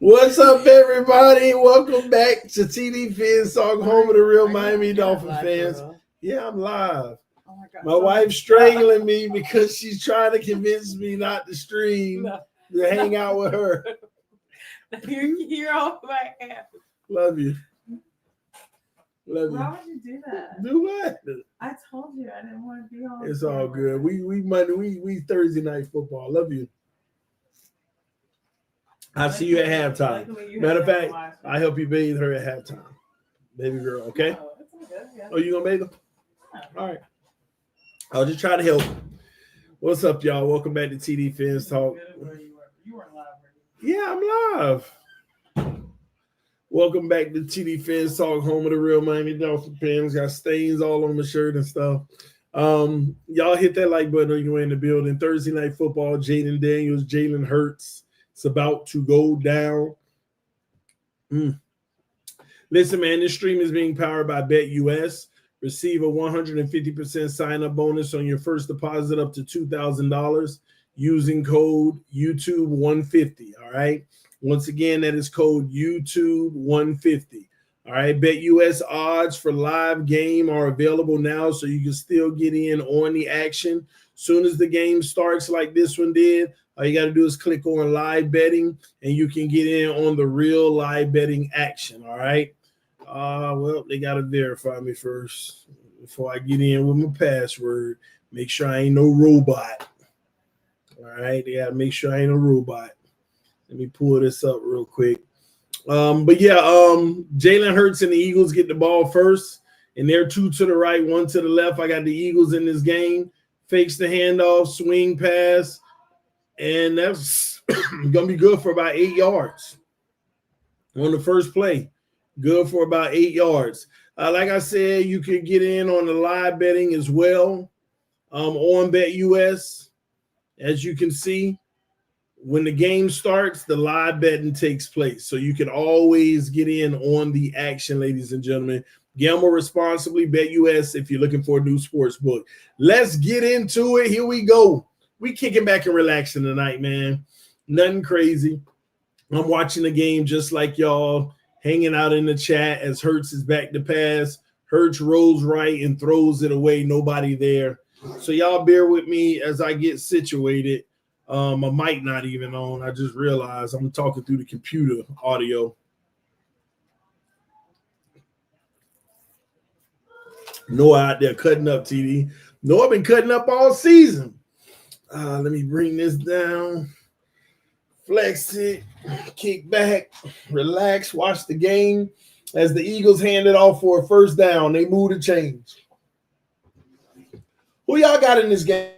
What's up, everybody? Welcome back to tdphinstalk, home of the real Miami Dolphin fans. Yeah, I'm live. Oh my God. My wife's strangling me because she's trying to convince me not to stream to hang out with her. You're off my ass. Love you. Love Why you. would you do that? Do what? I told you I didn't want to be on. It's all good. We Thursday night football. Love you. I'll see you at halftime. Matter of fact, I help you bathe her at halftime. Baby girl, okay? Oh, it's all good, yeah. Oh, you gonna bathe her? All right. I'll just try to help. What's up, y'all? Welcome back to TD Fans Talk. You weren't live, right? Yeah, I'm live. Welcome back to TD Fans Talk, home of the real Miami Dolphin fans. Got stains all on the shirt and stuff. Y'all hit that like button when you're in the building. Thursday night football, Jaden Daniels, Jalen Hurts. It's about to go down. Listen, man, this stream is being powered by BetUS. Receive a 150% sign-up bonus on your first deposit up to $2,000 using code YouTube150, all right? Once again, that is code YouTube150, all right? BetUS odds for live game are available now, so you can still get in on the action. Soon as the game starts like this one did, all you got to do is click on live betting, and you can get in on the real live betting action, all right? Well, they got to verify me first before I get in with my password. Make sure I ain't no robot. All right, they got to make sure I ain't a robot. Let me pull this up real quick. But yeah, Jalen Hurts and the Eagles get the ball first, and they're two to the right, one to the left. I got the Eagles in this game. Fakes the handoff, swing pass, and that's going to be good for about 8 yards on the first play. Good for about 8 yards. Like I said, you can get in on the live betting as well on BetUS. As you can see, when the game starts, the live betting takes place. So you can always get in on the action, ladies and gentlemen. Gamble responsibly, BetUS if you're looking for a new sports book. Let's get into it. Here we go. We kicking back and relaxing tonight, man. Nothing crazy. I'm watching the game just like y'all, hanging out in the chat as Hurts is back to pass. Hurts rolls right and throws it away. Nobody there. So y'all bear with me as I get situated. My mic not even on. I just realized I'm talking through the computer audio. Noah out there cutting up, TD. Noah been cutting up all season. Let me bring this down. Flex it, kick back, relax, watch the game. As the Eagles hand it off for a first down, they move the change. Who y'all got in this game?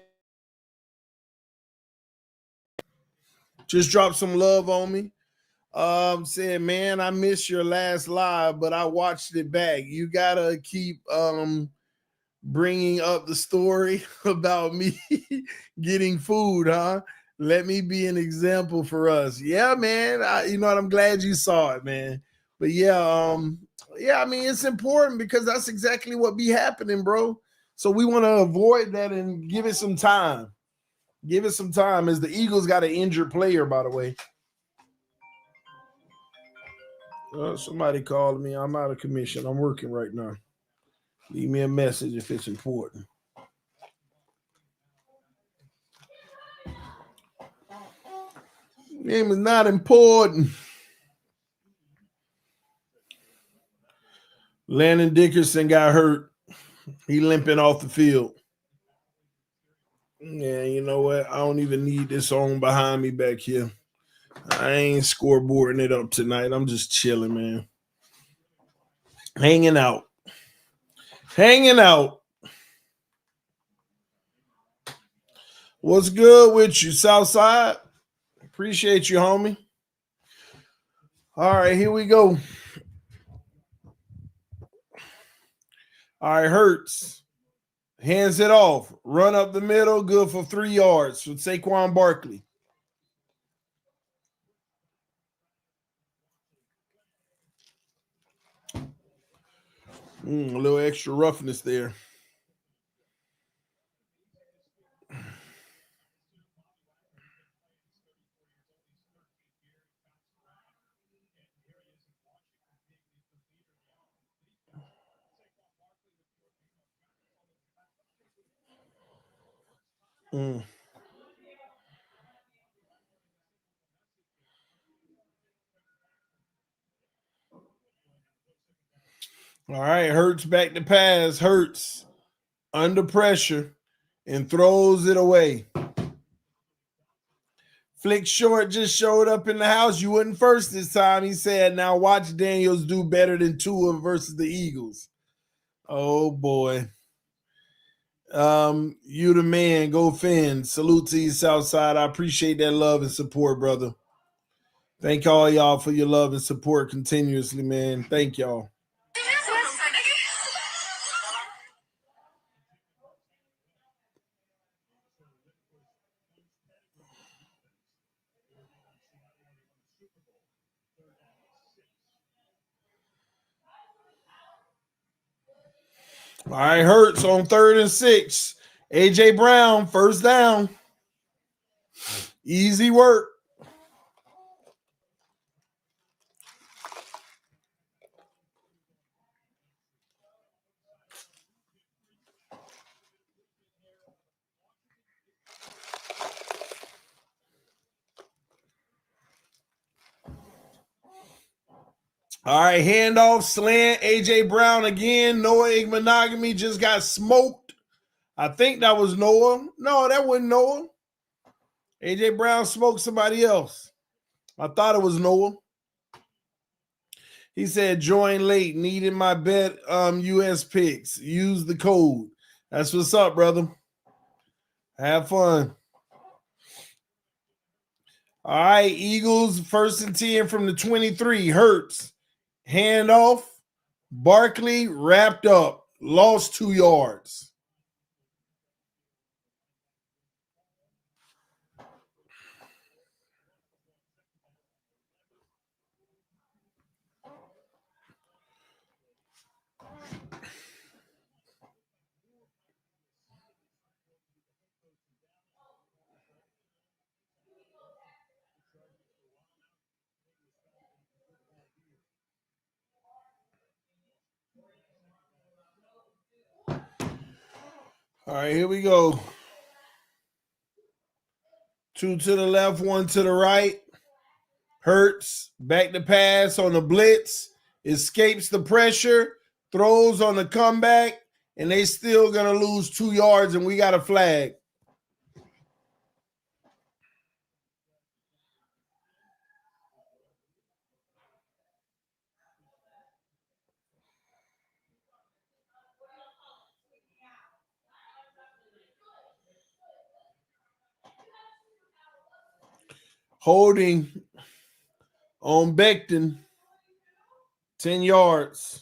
Just drop some love on me. Saying, man, I missed your last live, but I watched it back. You gotta keep bringing up the story about me getting food, huh? Let me be an example for us. Yeah, man. You know what? I'm glad you saw it, man. But yeah, I mean, it's important because that's exactly what be happening, bro. So we want to avoid that and give it some time. Give it some time as the Eagles got an injured player, by the way. Somebody called me. I'm out of commission. I'm working right now. Leave me a message if it's important. Name is not important. Landon Dickerson got hurt. He limping off the field. Yeah, you know what? I don't even need this on behind me back here. I ain't scoreboarding it up tonight. I'm just chilling, man. Hanging out. Hanging out. What's good with you, Southside? Appreciate you, homie. All right, here we go. All right, Hurts. Hands it off. Run up the middle. Good for 3 yards for Saquon Barkley. A little extra roughness there. Mm. All right, Hurts back to pass. Hurts under pressure and throws it away. Flick Short just showed up in the house. You wasn't first this time. He said, now watch Daniels do better than Tua versus the Eagles. Oh, boy. You the man. Go Finn. Salute to you, Southside. I appreciate that love and support, brother. Thank all y'all for your love and support continuously, man. Thank y'all. All right, Hurts on 3rd and 6. AJ Brown, first down. Easy work. All right, handoff, slant, AJ Brown again. Noah Igmanogamy just got smoked. I think that was Noah. No, that wasn't Noah. AJ Brown smoked somebody else. I thought it was Noah. He said, join late, needed my bet US picks. Use the code. That's what's up, brother. Have fun. All right, Eagles, 1st and 10 from the 23. Hurts. Handoff. Barkley wrapped up. Lost 2 yards. All right, here we go. 2 to the left, 1 to the right. Hurts, back to pass on the blitz, escapes the pressure, throws on the comeback, and they still going to lose 2 yards, and we got a flag. Holding on Becton, 10 yards.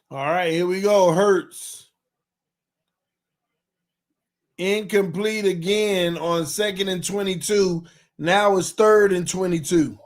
All right, here we go. Hurts. Incomplete again on 2nd and 22. Now it's 3rd and 22.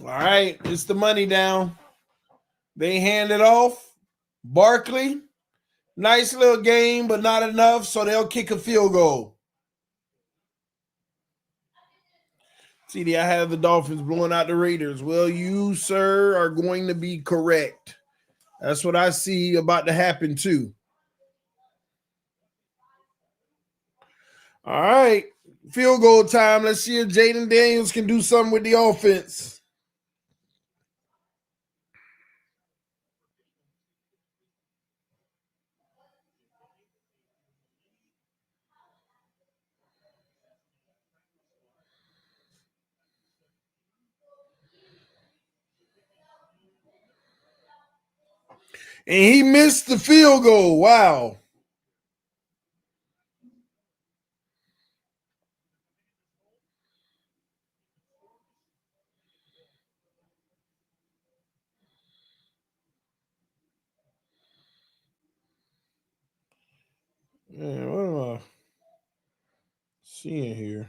All right, it's the money down. They hand it off. Barkley, nice little game, but not enough, so they'll kick a field goal. CD, I have the Dolphins blowing out the Raiders. Well, you, sir, are going to be correct. That's what I see about to happen, too. All right, field goal time. Let's see if Jaden Daniels can do something with the offense. And he missed the field goal. Wow. Man, what am I seeing here?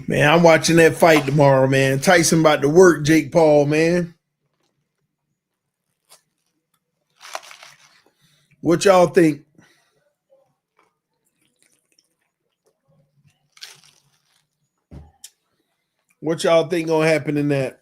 Man, I'm watching that fight tomorrow, man. Tyson about to work Jake Paul, man. What y'all think? What y'all think gonna happen in that?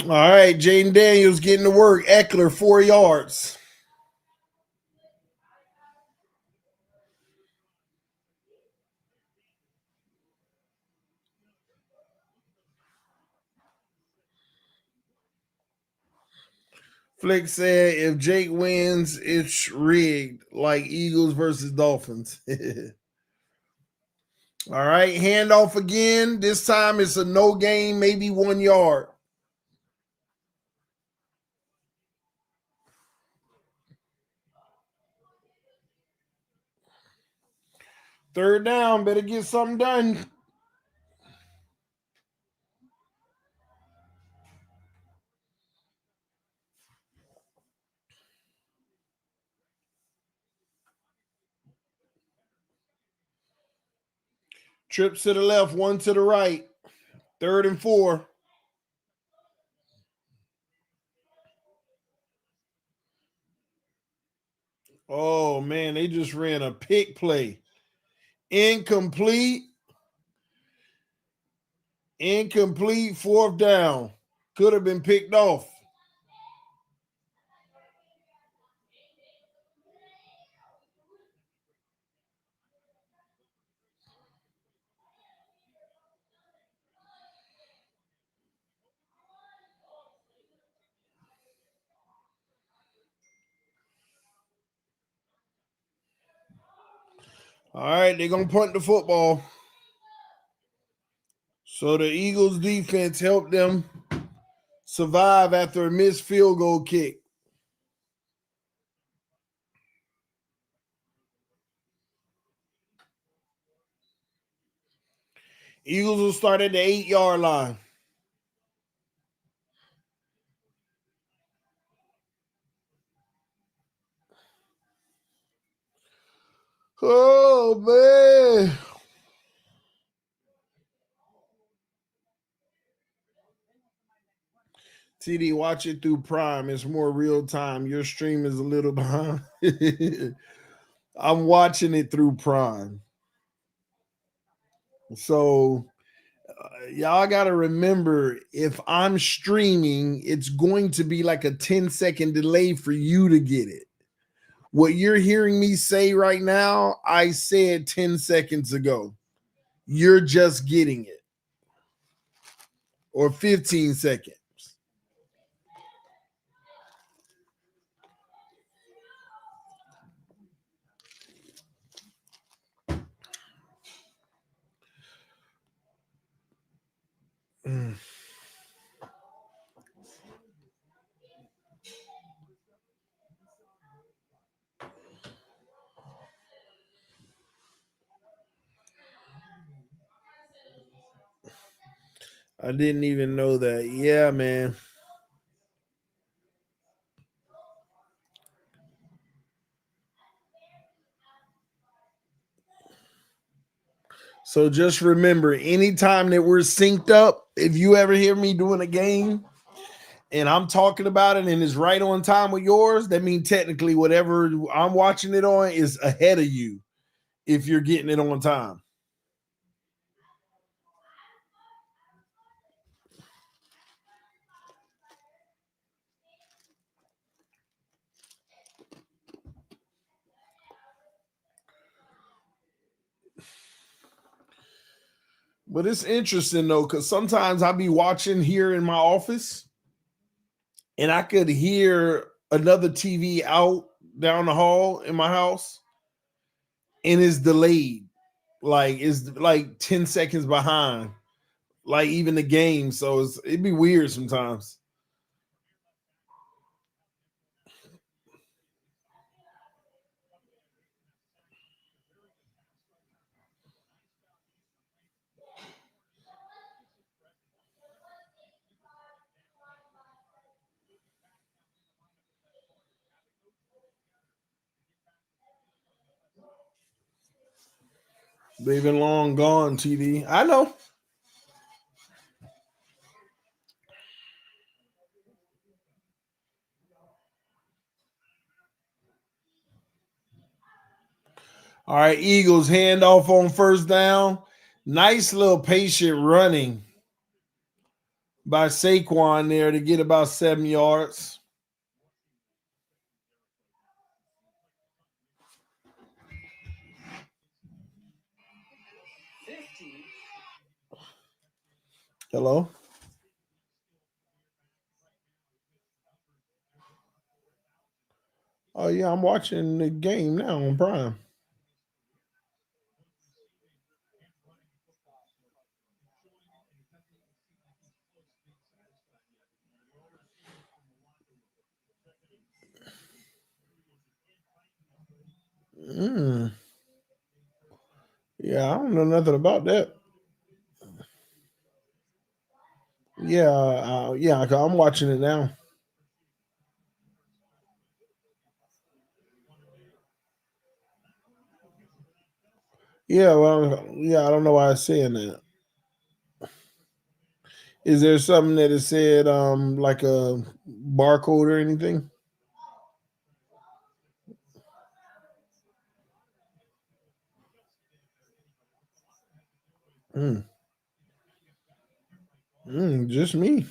All right, Jaden Daniels getting to work. Eckler, 4 yards. Flick said if Jake wins, it's rigged, like Eagles versus Dolphins. All right, handoff again. This time it's a no gain, maybe 1 yard. Third down, better get something done. Trips to the left, 1 to the right. 3rd and 4. Oh, man, they just ran a pick play. Incomplete. 4th down. Could have been picked off. All right, they're going to punt the football. So the Eagles defense helped them survive after a missed field goal kick. Eagles will start at the 8-yard line. Oh, man. TD, watch it through Prime. It's more real time. Your stream is a little behind. I'm watching it through Prime. So y'all got to remember, if I'm streaming, it's going to be like a 10-second delay for you to get it. What you're hearing me say right now, I said 10 seconds ago. You're just getting it. Or 15 seconds. I didn't even know that. Yeah, man. So just remember, anytime that we're synced up, if you ever hear me doing a game and I'm talking about it and it's right on time with yours, that means technically whatever I'm watching it on is ahead of you if you're getting it on time. But it's interesting though, because sometimes I'll be watching here in my office and I could hear another TV out down the hall in my house and it's delayed. Like it's like 10 seconds behind, like even the game. So it'd be weird sometimes. They've been long gone, TD. I know. All right, Eagles handoff on first down. Nice little patient running by Saquon there to get about 7 yards. Hello? Oh, yeah, I'm watching the game now on Prime. Yeah, I don't know nothing about that. Yeah, I'm watching it now. Yeah, well, yeah, I don't know why it's saying that. Is there something that it said like a barcode or anything? Just me.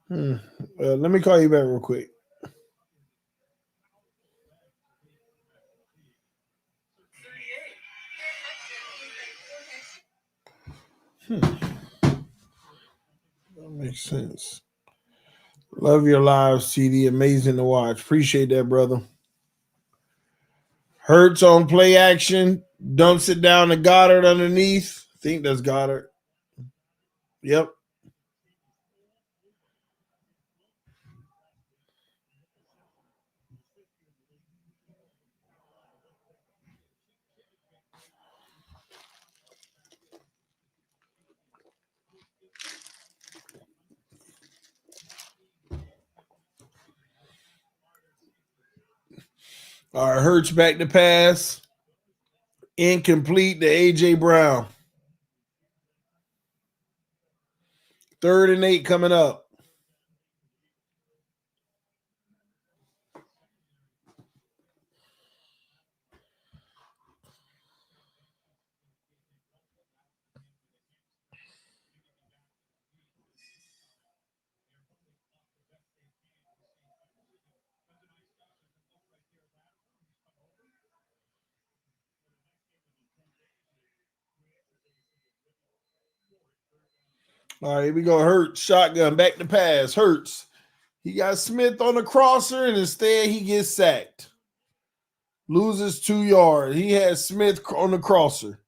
Let me call you back real quick. That makes sense. Love your live, CD. Amazing to watch. Appreciate that, brother. Hurts on play action. Dumps it down to Goddard underneath. I think that's Goddard. Yep. All right, Hurts back to pass. Incomplete to A.J. Brown. 3rd and 8 coming up. All right, here we go. Hurts, shotgun, back to pass. Hurts. He got Smith on the crosser, and instead he gets sacked. Loses 2 yards. He had Smith on the crosser.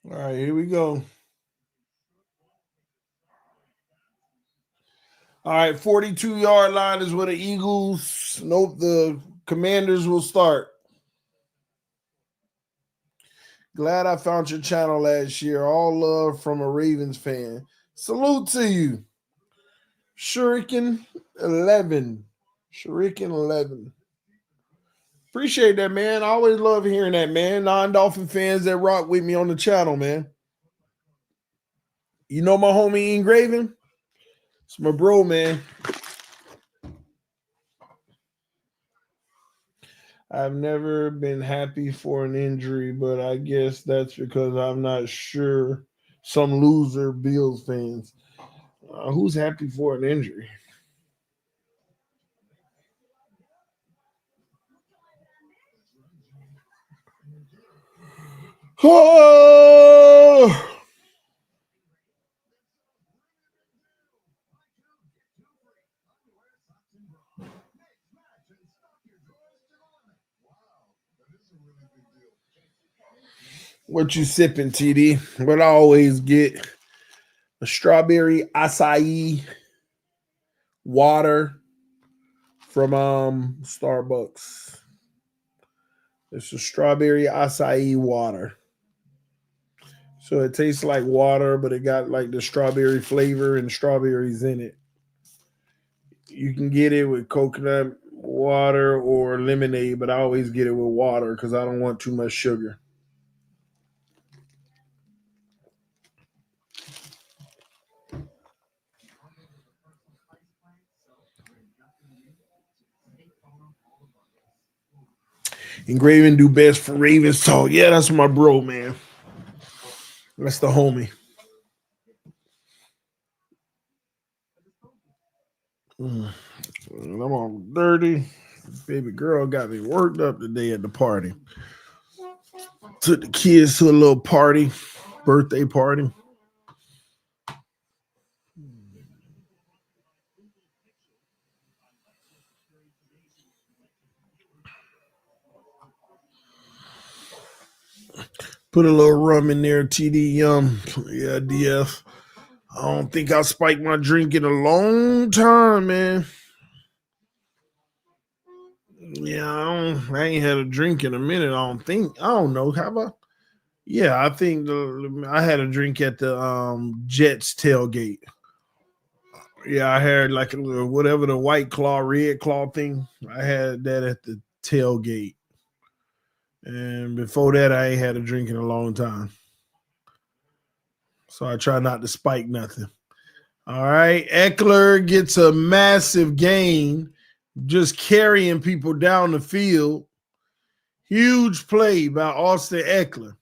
All right, here we go. All right, 42-yard line is where the Eagles, the Commanders will start. Glad I found your channel last year. All love from a Ravens fan. Salute to you. Shuriken 11. Shuriken 11. Appreciate that, man. I always love hearing that, man. Non-Dolphin fans that rock with me on the channel, man. You know my homie Engraving? It's my bro, man. I've never been happy for an injury, but I guess that's because I'm not sure. Some loser Bills fans. Who's happy for an injury? Oh! What you sipping, TD? What I always get: a strawberry acai water from Starbucks. It's a strawberry acai water. So it tastes like water, but it got like the strawberry flavor and strawberries in it. You can get it with coconut water or lemonade, but I always get it with water because I don't want too much sugar. Engraving do best for Ravens talk. Yeah, that's my bro, man. That's the homie. I'm all dirty. Baby girl got me worked up today at the party. Took the kids to a little party, birthday party. Put a little rum in there, TD Yum. Yeah, DF. I don't think I spiked my drink in a long time, man. Yeah, I ain't had a drink in a minute. I don't think. I don't know. How about? Yeah, I think I had a drink at the Jets tailgate. Yeah, I had like a little, whatever the White Claw, Red Claw thing. I had that at the tailgate. And before that, I ain't had a drink in a long time. So I try not to spike nothing. All right. Eckler gets a massive gain, just carrying people down the field. Huge play by Austin Eckler.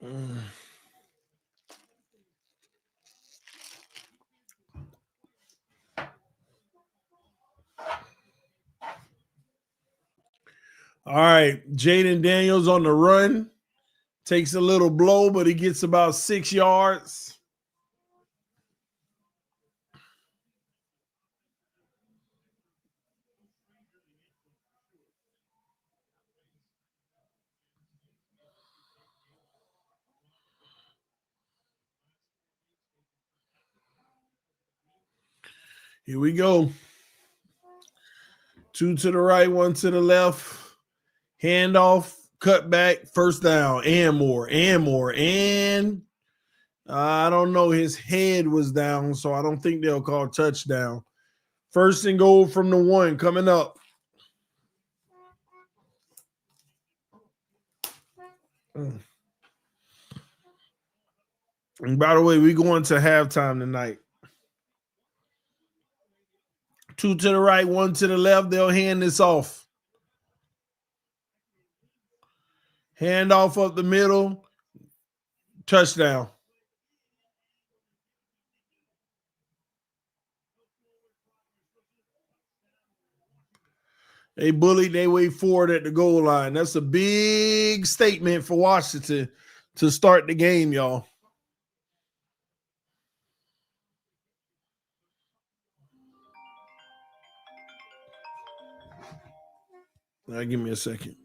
Mm. All right, Jaden Daniels on the run. Takes a little blow, but he gets about 6 yards. Here we go. 2 to the right, 1 to the left. Handoff, cut back, first down, and more, and I don't know. His head was down, so I don't think they'll call touchdown. First and goal from the 1 coming up. And by the way, we're going to halftime tonight. 2 to the right, 1 to the left. They'll hand this off. Hand off up the middle. Touchdown. They bullied their way forward at the goal line. That's a big statement for Washington to start the game, y'all. Now, give me a second.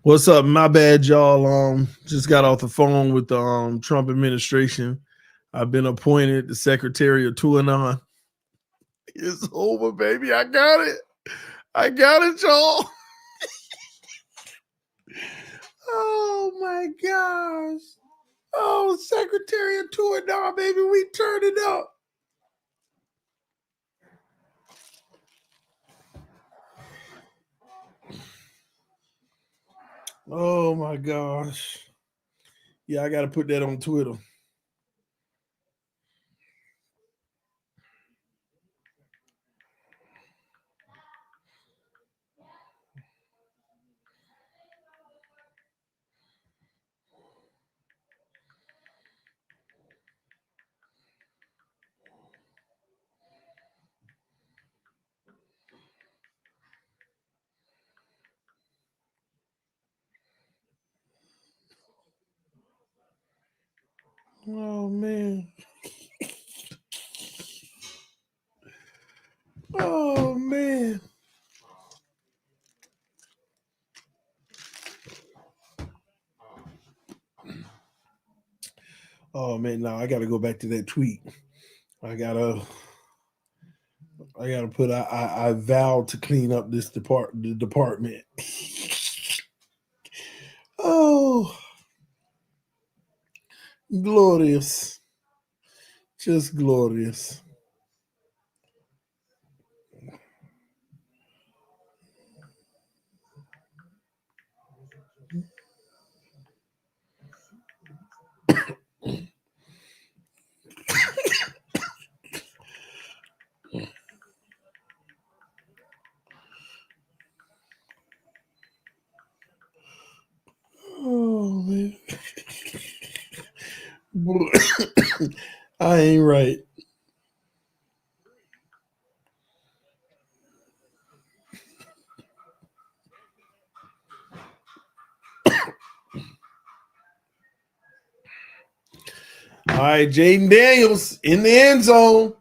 What's up? My bad, y'all. Just got off the phone with the Trump administration. I've been appointed the Secretary of Tuanon. It's over, baby. I got it. I got it, y'all. Oh my gosh. Oh, Secretary of Tuanon, baby. We turned it up. Oh my gosh. Yeah, I got to put that on Twitter. Oh man. Oh man. Oh man, now I gotta go back to that tweet. I gotta put I vowed to clean up the department. Oh, glorious. Just glorious. Oh man. I ain't right. All right, Jaden Daniels in the end zone.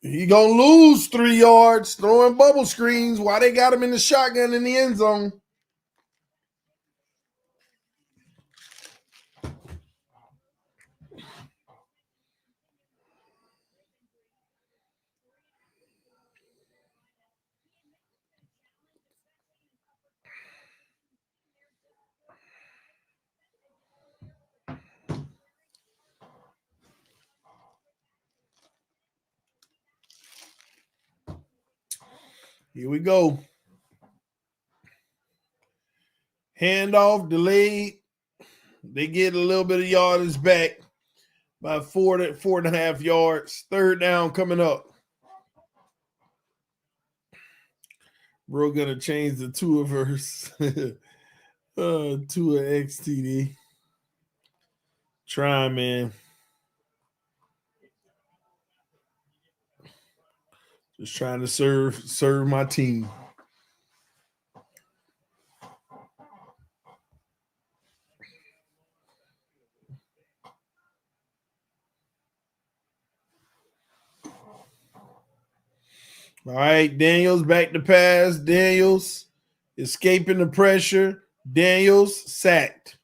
He gonna lose 3 yards throwing bubble screens. Why they got him in the shotgun in the end zone? Here we go. Handoff delayed. They get a little bit of yardage back. About 4.5 yards. Third down coming up. Bro gonna change the two of hers. To a XTD. Try, man. Just trying to serve my team. All right, Daniels back to pass. Daniels escaping the pressure. Daniels sacked.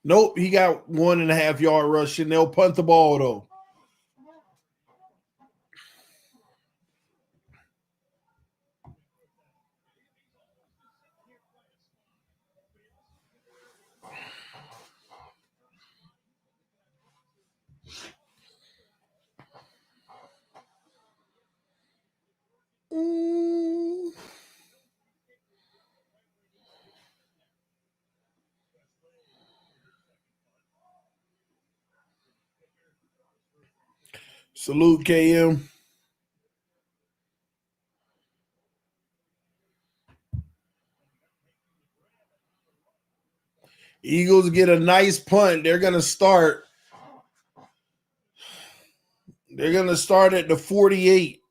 Nope, he got 1.5 yard rushing. They'll punt the ball though. Salute, KM. Eagles get a nice punt. They're gonna start. They're gonna start at the 48.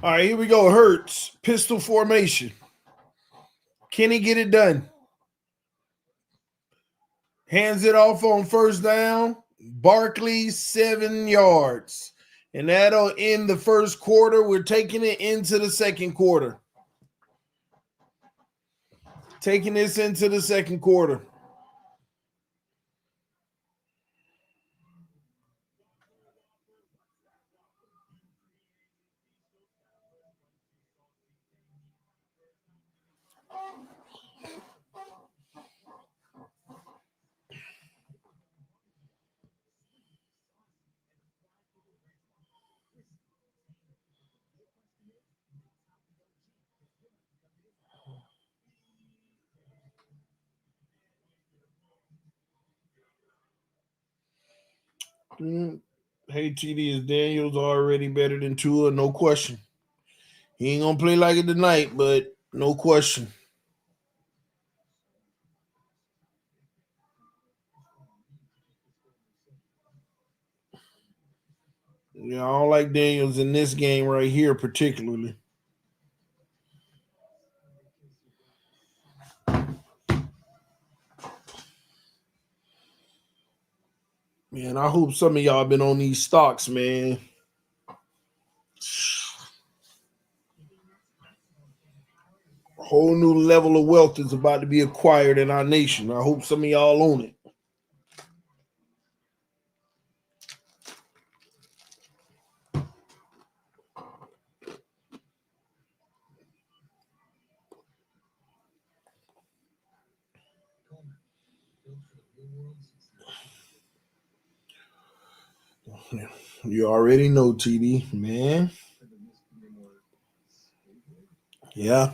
All right, here we go. Hurts. Pistol formation. Can he get it done? Hands it off on first down. Barkley, 7 yards. And that'll end the first quarter. We're taking it into the second quarter. Taking this into the second quarter. Hey, TD, is Daniels already better than Tua? No question. He ain't going to play like it tonight, but no question. Yeah, I don't like Daniels in this game right here particularly. Man, I hope some of y'all been on these stocks, man. A whole new level of wealth is about to be acquired in our nation. I hope some of y'all own it. You already know, TD, man. Yeah.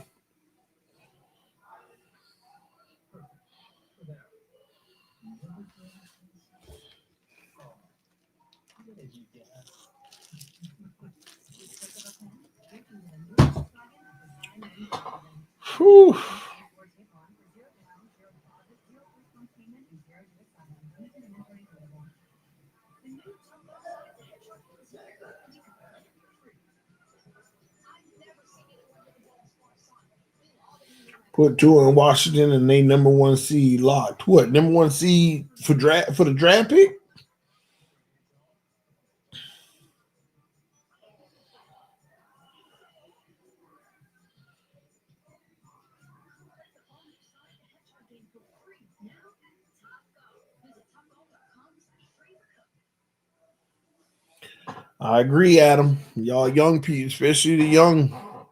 Whew. Put two in Washington and they number one seed locked. What, number one seed for the draft pick? I agree, Adam. Y'all young people, especially the young,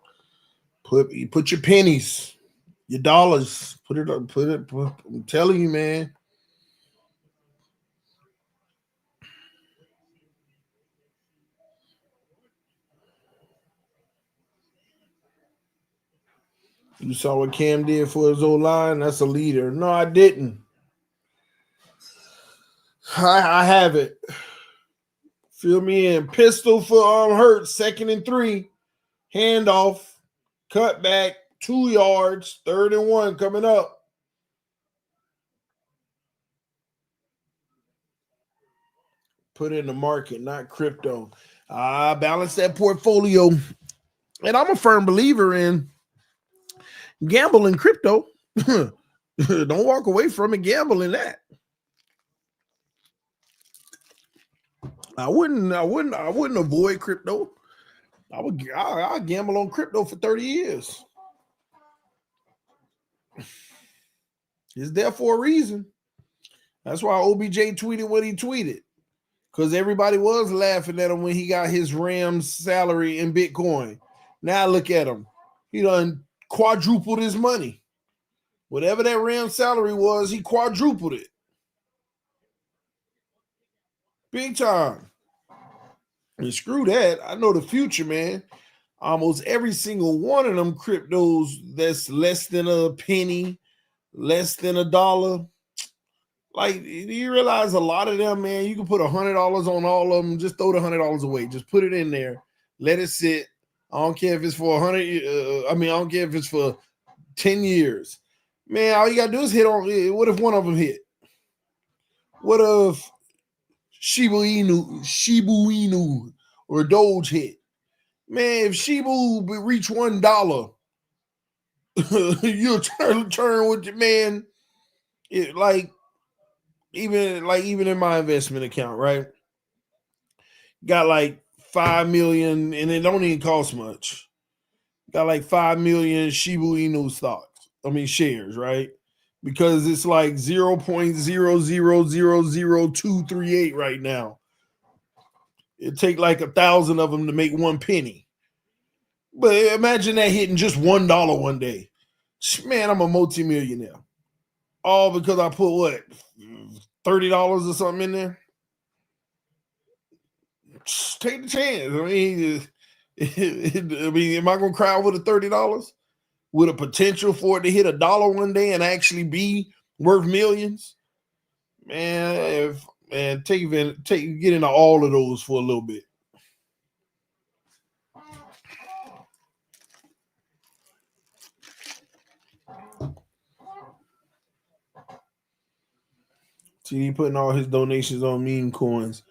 put your pennies, your dollars, put it up, I'm telling you, man. You saw what Cam did for his O-line? That's a leader. No, I didn't. I have it. Fill me in. Pistol for Hurts, 2nd and 3. Handoff. Cut back. 2 yards. 3rd and 1 coming up. Put in the market, not crypto. Balance that portfolio. And I'm a firm believer in gamble in crypto. Don't walk away from it. Gamble in that. I wouldn't avoid crypto. I'll gamble on crypto for 30 years. It's there for a reason. That's why OBJ tweeted what he tweeted. Because everybody was laughing at him when he got his Rams salary in Bitcoin. Now look at him. He done quadrupled his money. Whatever that Rams salary was, he quadrupled it. Big time. And screw that. I know the future, man. Almost every single one of them cryptos that's less than a penny, less than $1. Like, do you realize a lot of them, man, you can put $100 on all of them. Just throw the $100 away. Just put it in there. Let it sit. I don't care if it's for 100. I don't care if it's for 10 years. Man, all you got to do is hit on. What if one of them hit? What if Shiba Inu or Doge hit? Man, if Shibu reach $1, you'll turn with your man. Even in my investment account, right? Got like 5 million, and it don't even cost much. Got like 5 million Shibu Inu shares, right? Because it's like 0.0000238 right now. It take like 1,000 of them to make 1 penny. But imagine that hitting just $1 one day. Man, I'm a multimillionaire. All because I put what, $30 or something in there? Just take the chance. Am I gonna cry over the $30? With a potential for it to hit $1 one day and actually be worth millions? Man, get into all of those for a little bit. See, he putting all his donations on meme coins.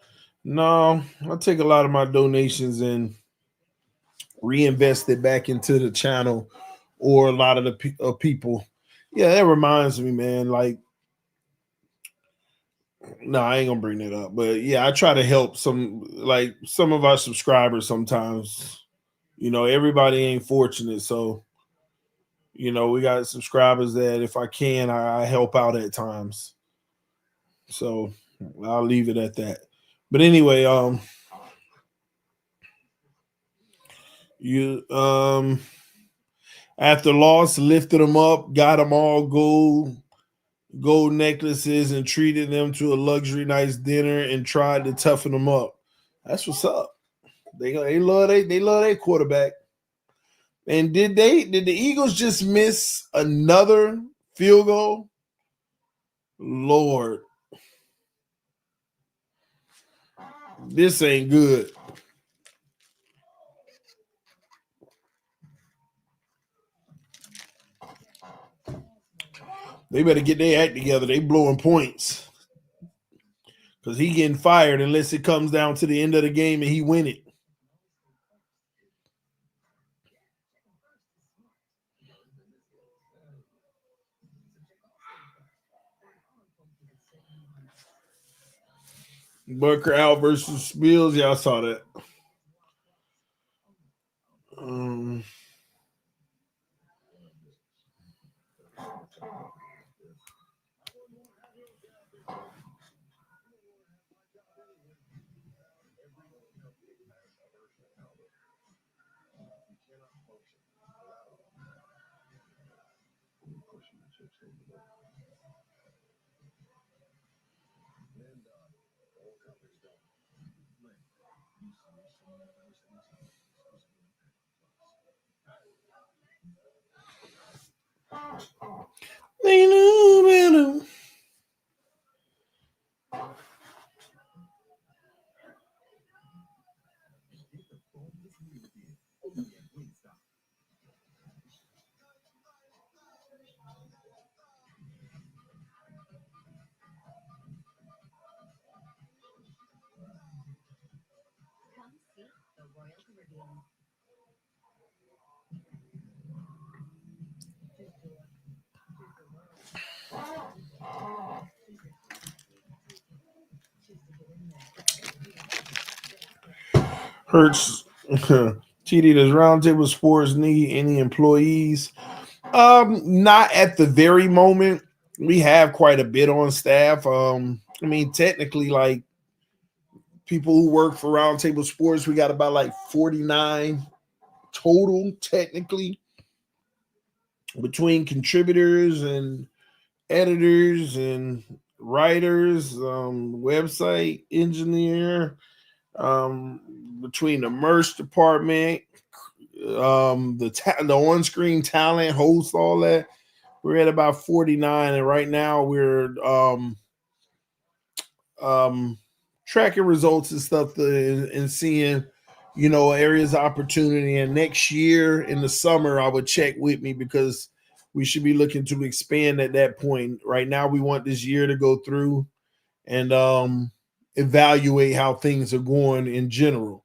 No, I take a lot of my donations and reinvest it back into the channel or a lot of the people. Yeah, that reminds me, man. Like, no, I ain't gonna bring that up. But yeah, I try to help some of our subscribers sometimes. Everybody ain't fortunate, so we got subscribers that if I can, I help out at times. So I'll leave it at that. But anyway, after loss, lifted them up, got them all gold necklaces, and treated them to a luxury nice dinner and tried to toughen them up. That's what's up. They love their quarterback. And did the Eagles just miss another field goal? Lord, this ain't good. They better get their act together. They blowing points. Because he getting fired unless it comes down to the end of the game and he win it. Bucker out versus Bills. Yeah, I saw that. Hurts. TD, does Roundtable Sports need any employees? Not at the very moment. We have quite a bit on staff. Technically, like people who work for Roundtable Sports, we got about like 49 total, technically, between contributors and editors and writers, website engineer, between the merch department, the on-screen talent, host, all that. We're at about 49, and right now we're tracking results and stuff and seeing, areas of opportunity. And next year in the summer, I would check with me because we should be looking to expand at that point. Right now, we want this year to go through and evaluate how things are going in general.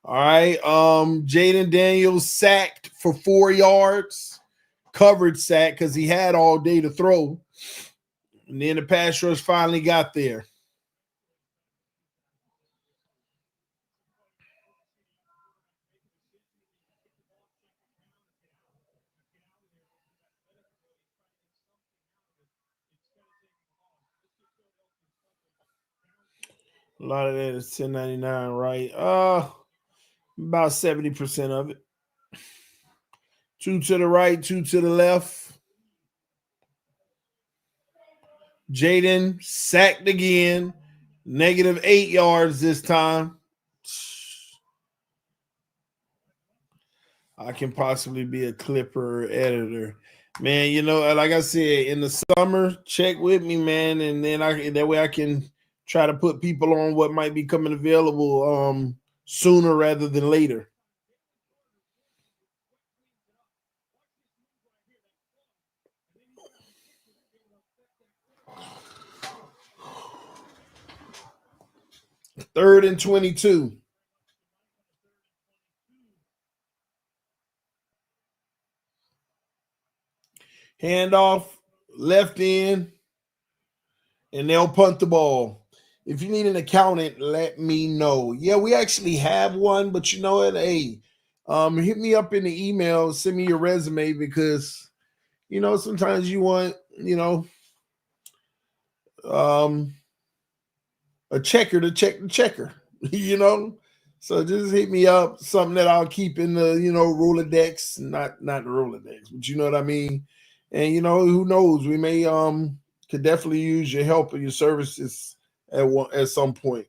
All right. Jaden Daniels sacked for 4 yards, covered sack because he had all day to throw. And then the pass rush finally got there. A lot of that is 1099, right? About 70% of it. 2 to the right, 2 to the left. Jaden sacked again. -8 yards this time. I can possibly be a Clipper editor. Man, you know, like I said, in the summer, check with me, man, and then that way I can try to put people on what might be coming available sooner rather than later. Third and 22. Handoff, left end, and they'll punt the ball. If you need an accountant, let me know. Yeah, we actually have one, but you know what? Hey, hit me up in the email, send me your resume because, you know, sometimes you want, you know, a checker to check the checker, you know? So just hit me up, something that I'll keep in the, you know, Rolodex, not the Rolodex, but you know what I mean? And, you know, who knows? We may, could definitely use your help or your services at some point.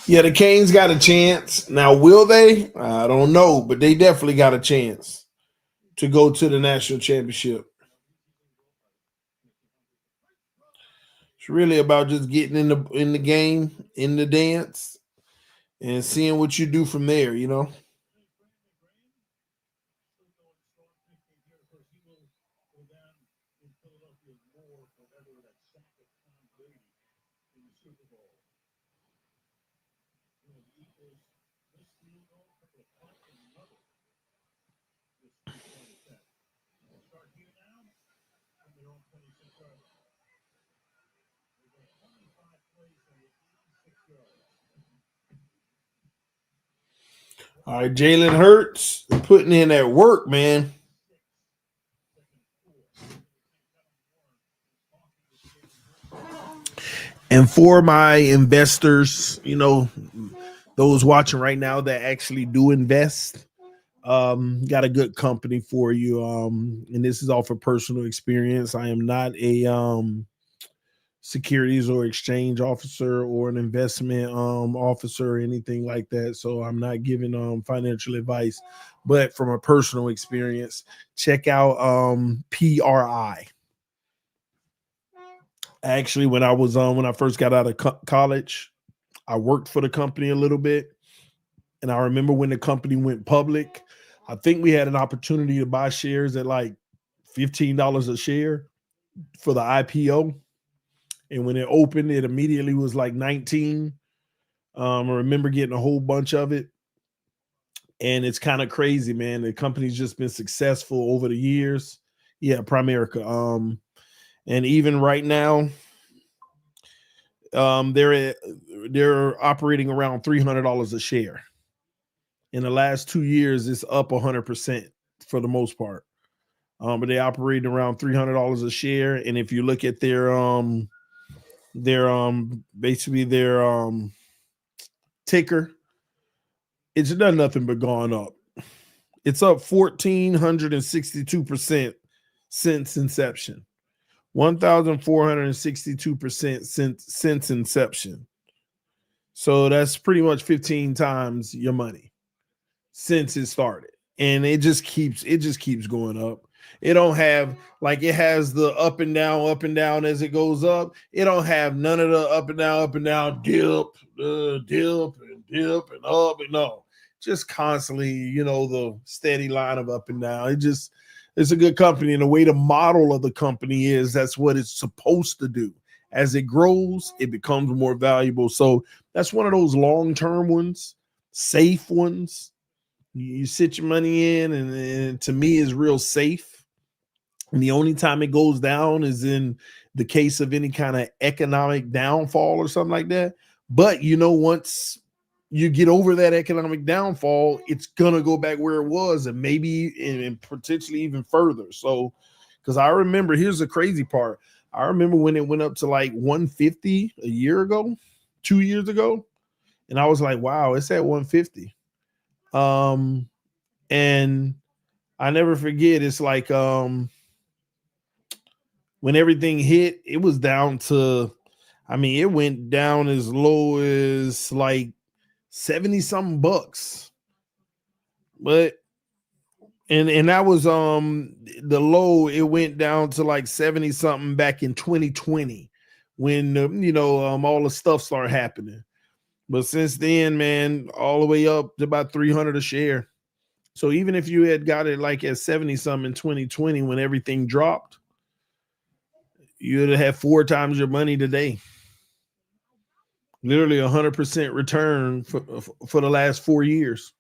Yeah, the Canes got a chance. Now, will they? I don't know, but they definitely got a chance to go to the national championship. It's really about just getting in the game, in the dance, and seeing what you do from there, you know. All right, Jalen Hurts putting in that work, man. And for my investors, you know, those watching right now that actually do invest, got a good company for you. And this is all for personal experience. I am not a securities or exchange officer or an investment officer or anything like that. So I'm not giving financial advice, but from a personal experience, check out PRI. Actually, when I first got out of college, I worked for the company a little bit, and I remember when the company went public, I think we had an opportunity to buy shares at like $15 a share for the IPO. And when it opened, it immediately was like 19. I remember getting a whole bunch of it. And it's kind of crazy, man. The company's just been successful over the years. Yeah, Primerica. And even right now, they're operating around $300 a share. In the last 2 years, it's up 100% for the most part. But they operate around $300 a share. And if you look at their basically their ticker, it's done nothing but gone up. It's up 1,462% since inception. 1,462% since inception. So that's pretty much 15 times your money since it started. And it just keeps going up. It don't have, like, it has the up and down as it goes up. It don't have none of the up and down, dip and up and no. Just constantly, the steady line of up and down. It's a good company. And the way the model of the company is, that's what it's supposed to do. As it grows, it becomes more valuable. So that's one of those long-term ones, safe ones. You sit your money in, and to me is real safe. And the only time it goes down is in the case of any kind of economic downfall or something like that. But once you get over that economic downfall, it's gonna go back where it was, and maybe and potentially even further. So, because I remember, here's the crazy part. I remember when it went up to like 150 a year ago, 2 years ago, and I was like, wow, it's at 150. And I never forget, it's like when everything hit, it was down to, it went down as low as like 70 something bucks. But and that was the low. It went down to like 70 something back in 2020 when all the stuff started happening. But since then, man, all the way up to about 300 a share. So even if you had got it like at 70 something in 2020 when everything dropped, you'd have had 4 times your money today. Literally 100% return for the last 4 years.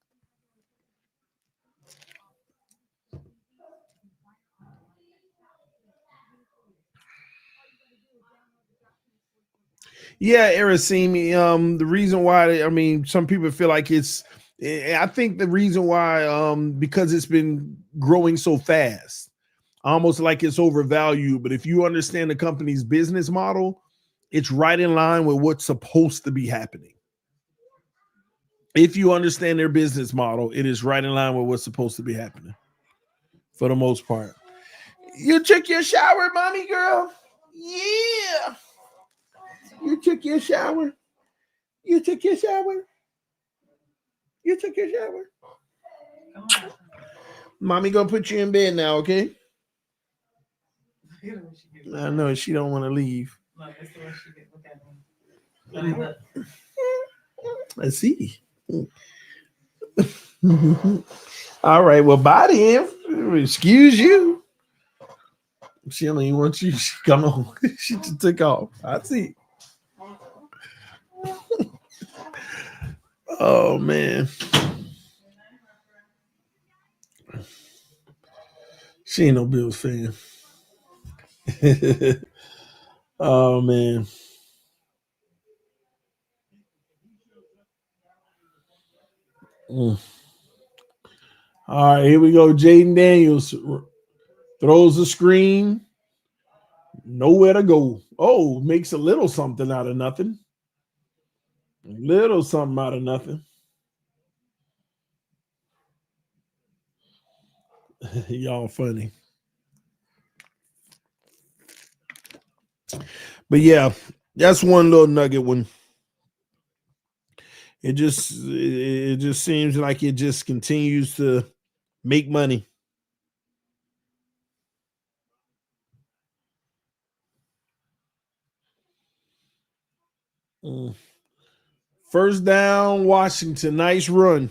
Yeah, Erasimi. The reason why, some people feel like I think the reason why, because it's been growing so fast, almost like it's overvalued. But if you understand the company's business model, it's right in line with what's supposed to be happening. If you understand their business model, it is right in line with what's supposed to be happening for the most part. You took your shower, mommy girl? Yeah. You took your shower? You took your shower? You took your shower? Mommy gonna put you in bed now, okay? I know she don't want to leave. I see. All right, well, bye then. Excuse you. She don't even want you. Come on. She just took off. I see. Oh, man. She ain't no Bills fan. Oh, man. All right, here we go. Jaden Daniels throws the screen. Nowhere to go. Oh, makes a little something out of nothing. Little something out of nothing. Y'all funny. But yeah, that's one little nugget one. It just seems like it just continues to make money. First down, Washington. Nice run.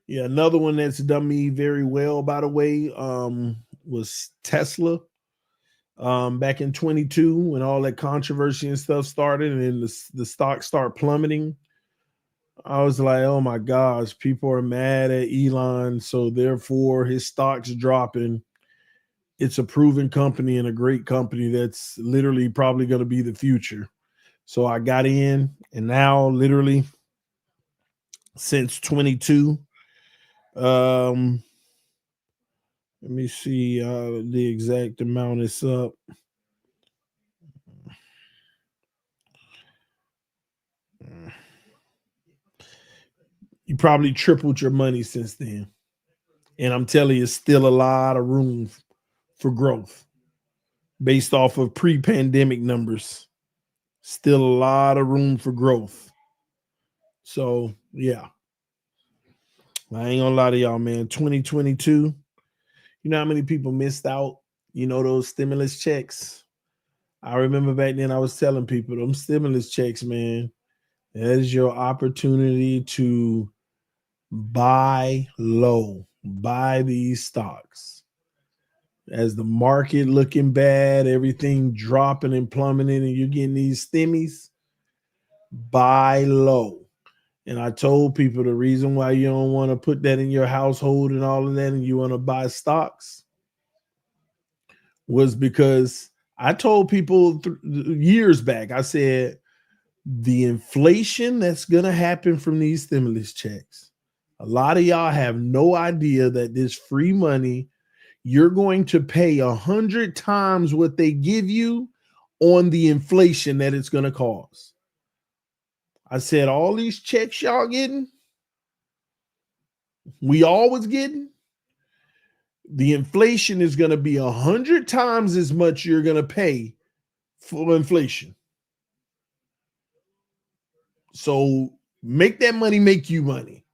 Yeah, another one that's done me very well, by the way, was Tesla. Back in 22, when all that controversy and stuff started, and then the stock started plummeting. I was like, oh my gosh, people are mad at Elon, so therefore his stock's dropping. It's a proven company and a great company that's literally probably going to be the future. So I got in, and now literally since 22, Let me see the exact amount it's up. You probably tripled your money since then. And I'm telling you, still a lot of room for growth based off of pre-pandemic numbers. Still a lot of room for growth. So, yeah. I ain't gonna lie to y'all, man. 2022, you know how many people missed out, those stimulus checks? I remember back then I was telling people, them stimulus checks, man, that is your opportunity to buy low, buy these stocks. As the market looking bad, everything dropping and plummeting, and you're getting these stimmies, buy low. And I told people the reason why you don't want to put that in your household and all of that, and you want to buy stocks, was because I told people years back, I said, the inflation that's going to happen from these stimulus checks, a lot of y'all have no idea that this free money, you're going to pay 100 times what they give you on the inflation that it's going to cause. I said, all these checks y'all getting, we always getting, the inflation is going to be 100 times as much you're going to pay for inflation. So make that money make you money.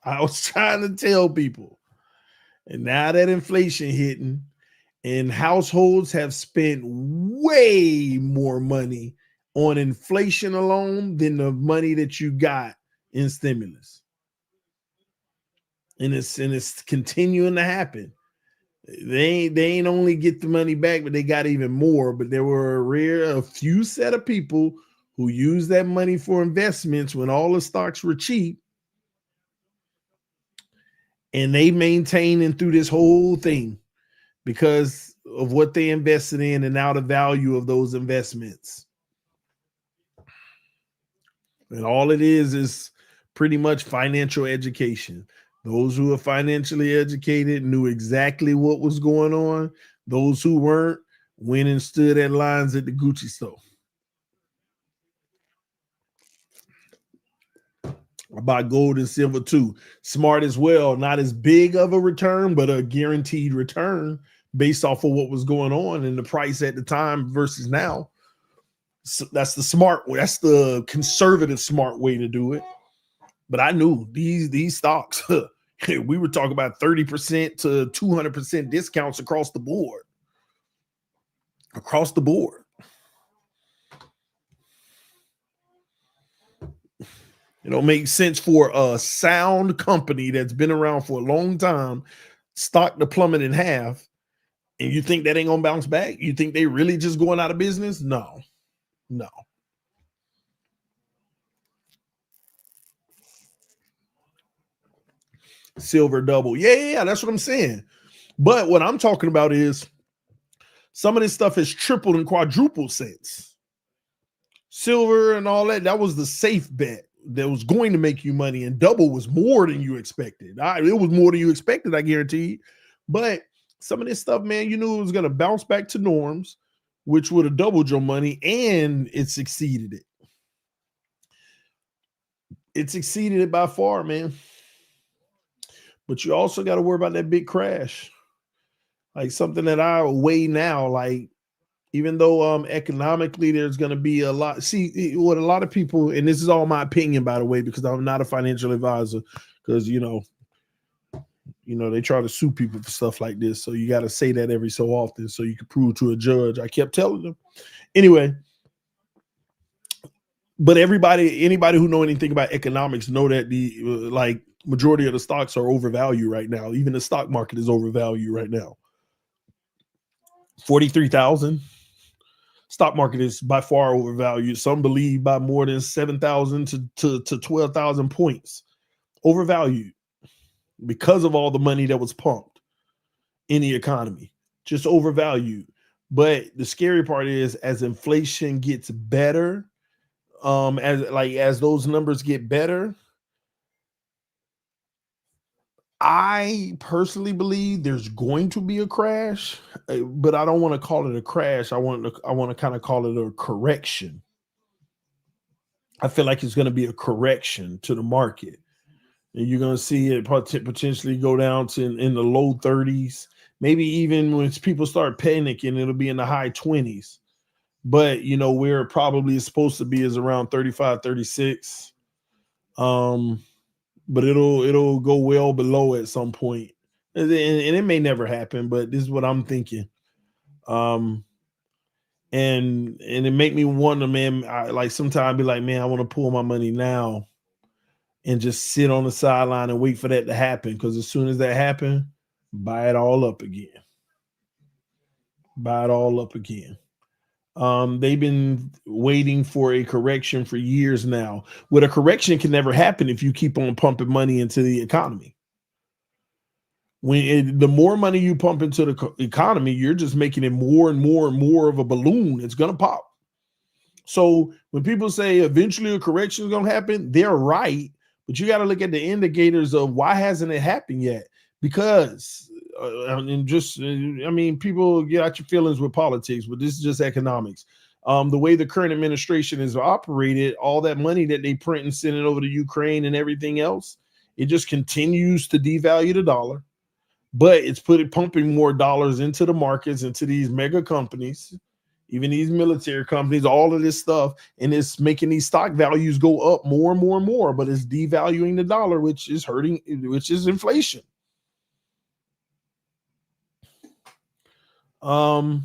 I was trying to tell people. And now that inflation hitting, and households have spent way more money on inflation alone than the money that you got in stimulus. And it's continuing to happen. They ain't only get the money back, but they got even more. But there were a few set of people who used that money for investments when all the stocks were cheap. And they maintaining through this whole thing because of what they invested in and now the value of those investments. And all it is pretty much financial education. Those who are financially educated knew exactly what was going on. Those who weren't went and stood at lines at the Gucci store. I buy gold and silver too. Smart as well. Not as big of a return, but a guaranteed return based off of what was going on and the price at the time versus now. So that's the smart way. That's the conservative smart way to do it. But I knew these stocks, we were talking about 30% to 200% discounts across the board. Across the board. It don't make sense for a sound company that's been around for a long time, stock to plummet in half, and you think that ain't gonna bounce back? You think they really just going out of business? No. Silver double. Yeah, that's what I'm saying. But what I'm talking about is some of this stuff has tripled and quadrupled since. Silver and all that was the safe bet that was going to make you money, and double was more than you expected. It was more than you expected, I guarantee. But some of this stuff, man, you knew it was going to bounce back to norms, which would have doubled your money, and it succeeded it. It succeeded it by far, man. But you also got to worry about that big crash. Like something that I weigh now, like even though economically there's going to be a lot. See, what a lot of people, and this is all my opinion, by the way, because I'm not a financial advisor, because, they try to sue people for stuff like this. So you got to say that every so often so you can prove to a judge. I kept telling them. Anyway, but anybody who know anything about economics know that the majority of the stocks are overvalued right now. Even the stock market is overvalued right now. 43,000. Stock market is by far overvalued. Some believe by more than 7,000 to 12,000 points. Overvalued because of all the money that was pumped in the economy. Just overvalued. But the scary part is, as inflation gets better, as those numbers get better, I personally believe there's going to be a crash, but I don't want to call it a crash. I want to kind of call it a correction. I feel like it's going to be a correction to the market. And you're going to see it potentially go down to in the low 30s. Maybe even when people start panicking, it'll be in the high 20s. But, you know, where it probably is supposed to be is around 35, 36. But it'll go well below at some point. And it may never happen, but this is what I'm thinking. And it make me wonder, man, like sometimes be like, man, I want to pull my money now and just sit on the sideline and wait for that to happen. Because as soon as that happens, buy it all up again. Buy it all up again. They've been waiting for a correction for years now. But a correction can never happen if you keep on pumping money into the economy. The more money you pump into the economy, you're just making it more and more and more of a balloon. It's going to pop. So when people say eventually a correction is going to happen, they're right. But you got to look at the indicators of why hasn't it happened yet? Because people get out your feelings with politics, but this is just economics. The way the current administration is operated, all that money that they print and send it over to Ukraine and everything else, it just continues to devalue the dollar. But it's pumping more dollars into the markets, into these mega companies, even these military companies, all of this stuff, and it's making these stock values go up more and more and more. But it's devaluing the dollar, which is hurting, which is inflation. They're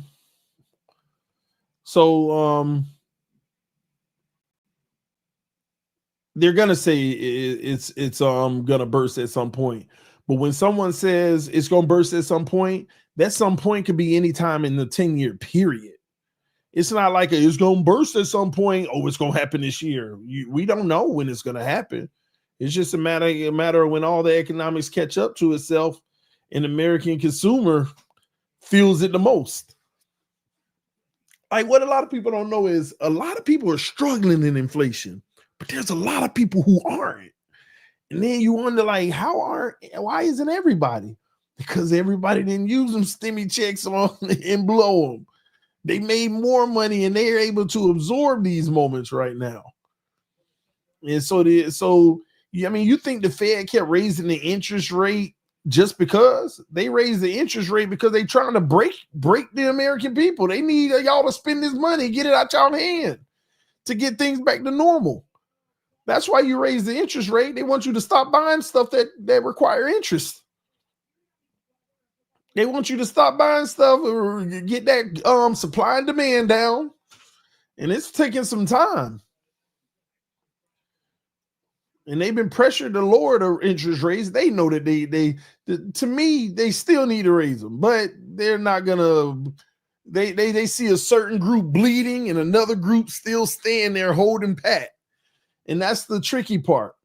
gonna say it's gonna burst at some point. But when someone says it's gonna burst at some point, that some point could be any time in the 10-year period. It's not like it's gonna burst at some point. Oh, it's gonna happen this year. We don't know when it's gonna happen. It's just a matter of when all the economics catch up to itself, and the American consumer feels it the most. Like what a lot of people don't know is a lot of people are struggling in inflation, but there's a lot of people who aren't. And then you wonder, like, why isn't everybody? Because everybody didn't use them stimmy checks on and blow them. They made more money and they're able to absorb these moments right now. And you think the Fed kept raising the interest rate just because? They raised the interest rate because they're trying to break the American people. They need y'all to spend this money, get it out y'all hand to get things back to normal. That's why you raise the interest rate. They want you to stop buying stuff that require interest. They want you to stop buying stuff or get that supply and demand down. And it's taking some time. And they've been pressured to lower the interest rates. They know that to me, they still need to raise them, but they're not gonna. They see a certain group bleeding and another group still staying there holding pat. And that's the tricky part.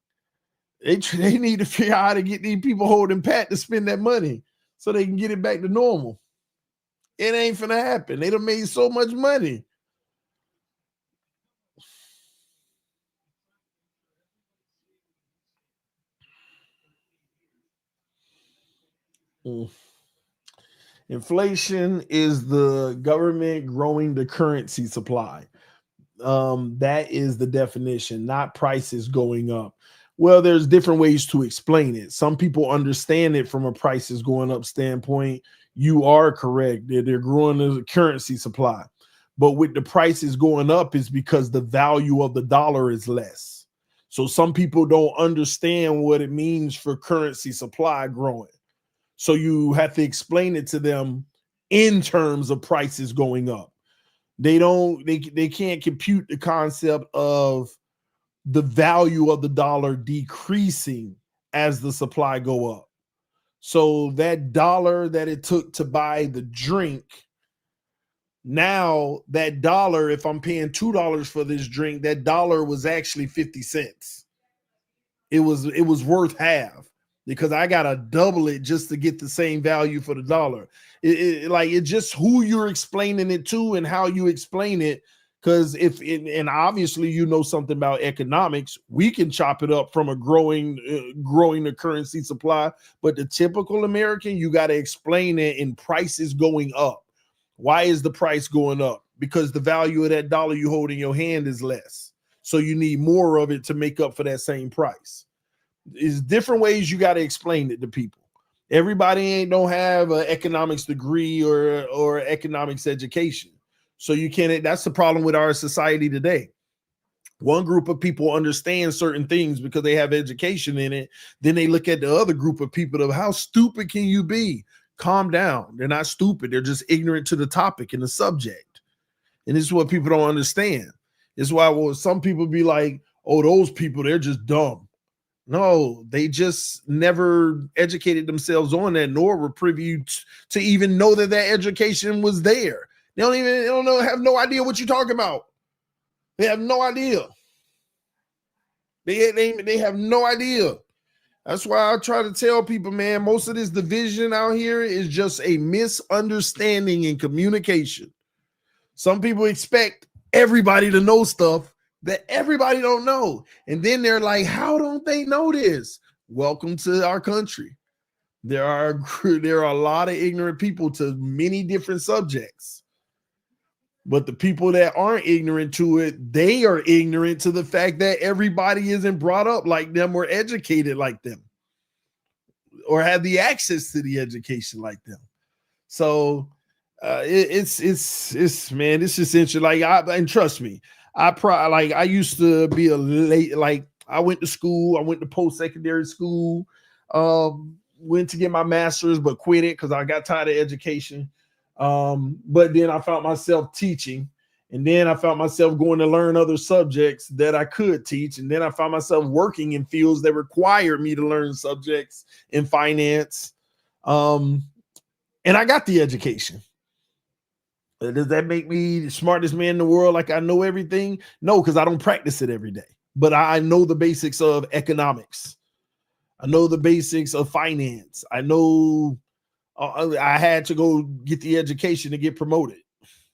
They need to figure out how to get these people holding pat to spend that money so they can get it back to normal. It ain't finna happen. They done made so much money. Inflation is the government growing the currency supply. That is the definition, not prices going up. Well, there's different ways to explain it. Some people understand it from a prices going up standpoint. You are correct. They're growing the currency supply. But with the prices going up is because the value of the dollar is less. So some people don't understand what it means for currency supply growing. So you have to explain it to them in terms of prices going up. They can't compute the concept of the value of the dollar decreasing as the supply go up. So that dollar that it took to buy the drink, now that dollar, if I'm paying $2 for this drink, that dollar was actually 50 cents. It was worth half because I got to double it just to get the same value for the dollar. It's just who you're explaining it to and how you explain it Because and obviously you know something about economics, we can chop it up from a growing the currency supply. But the typical American, you got to explain it in prices going up. Why is the price going up? Because the value of that dollar you hold in your hand is less. So you need more of it to make up for that same price. There's different ways you got to explain it to people. Everybody don't have an economics degree or economics education. So you can't, that's the problem with our society today. One group of people understand certain things because they have education in it. Then they look at the other group of people of how stupid can you be? Calm down. They're not stupid. They're just ignorant to the topic and the subject. And this is what people don't understand. It's why some people be like, oh, those people, they're just dumb. No, they just never educated themselves on that, nor were privy to even know that education was there. They have no idea what you're talking about. They have no idea. They have no idea. That's why I try to tell people, man, most of this division out here is just a misunderstanding in communication. Some people expect everybody to know stuff that everybody don't know. And then they're like, how don't they know this? Welcome to our country. There are a lot of ignorant people to many different subjects. But the people that aren't ignorant to it, they are ignorant to the fact that everybody isn't brought up like them or educated like them or have the access to the education like them. So it's man, it's just interesting. Like, and trust me, I used to be I went to school, I went to post-secondary school, went to get my master's, but quit it because I got tired of education. But then I found myself teaching, and then I found myself going to learn other subjects that I could teach. And then I found myself working in fields that required me to learn subjects in finance. And I got the education. Does that make me the smartest man in the world? Like I know everything? No, because I don't practice it every day, but I know the basics of economics. I know the basics of finance. I know I had to go get the education to get promoted.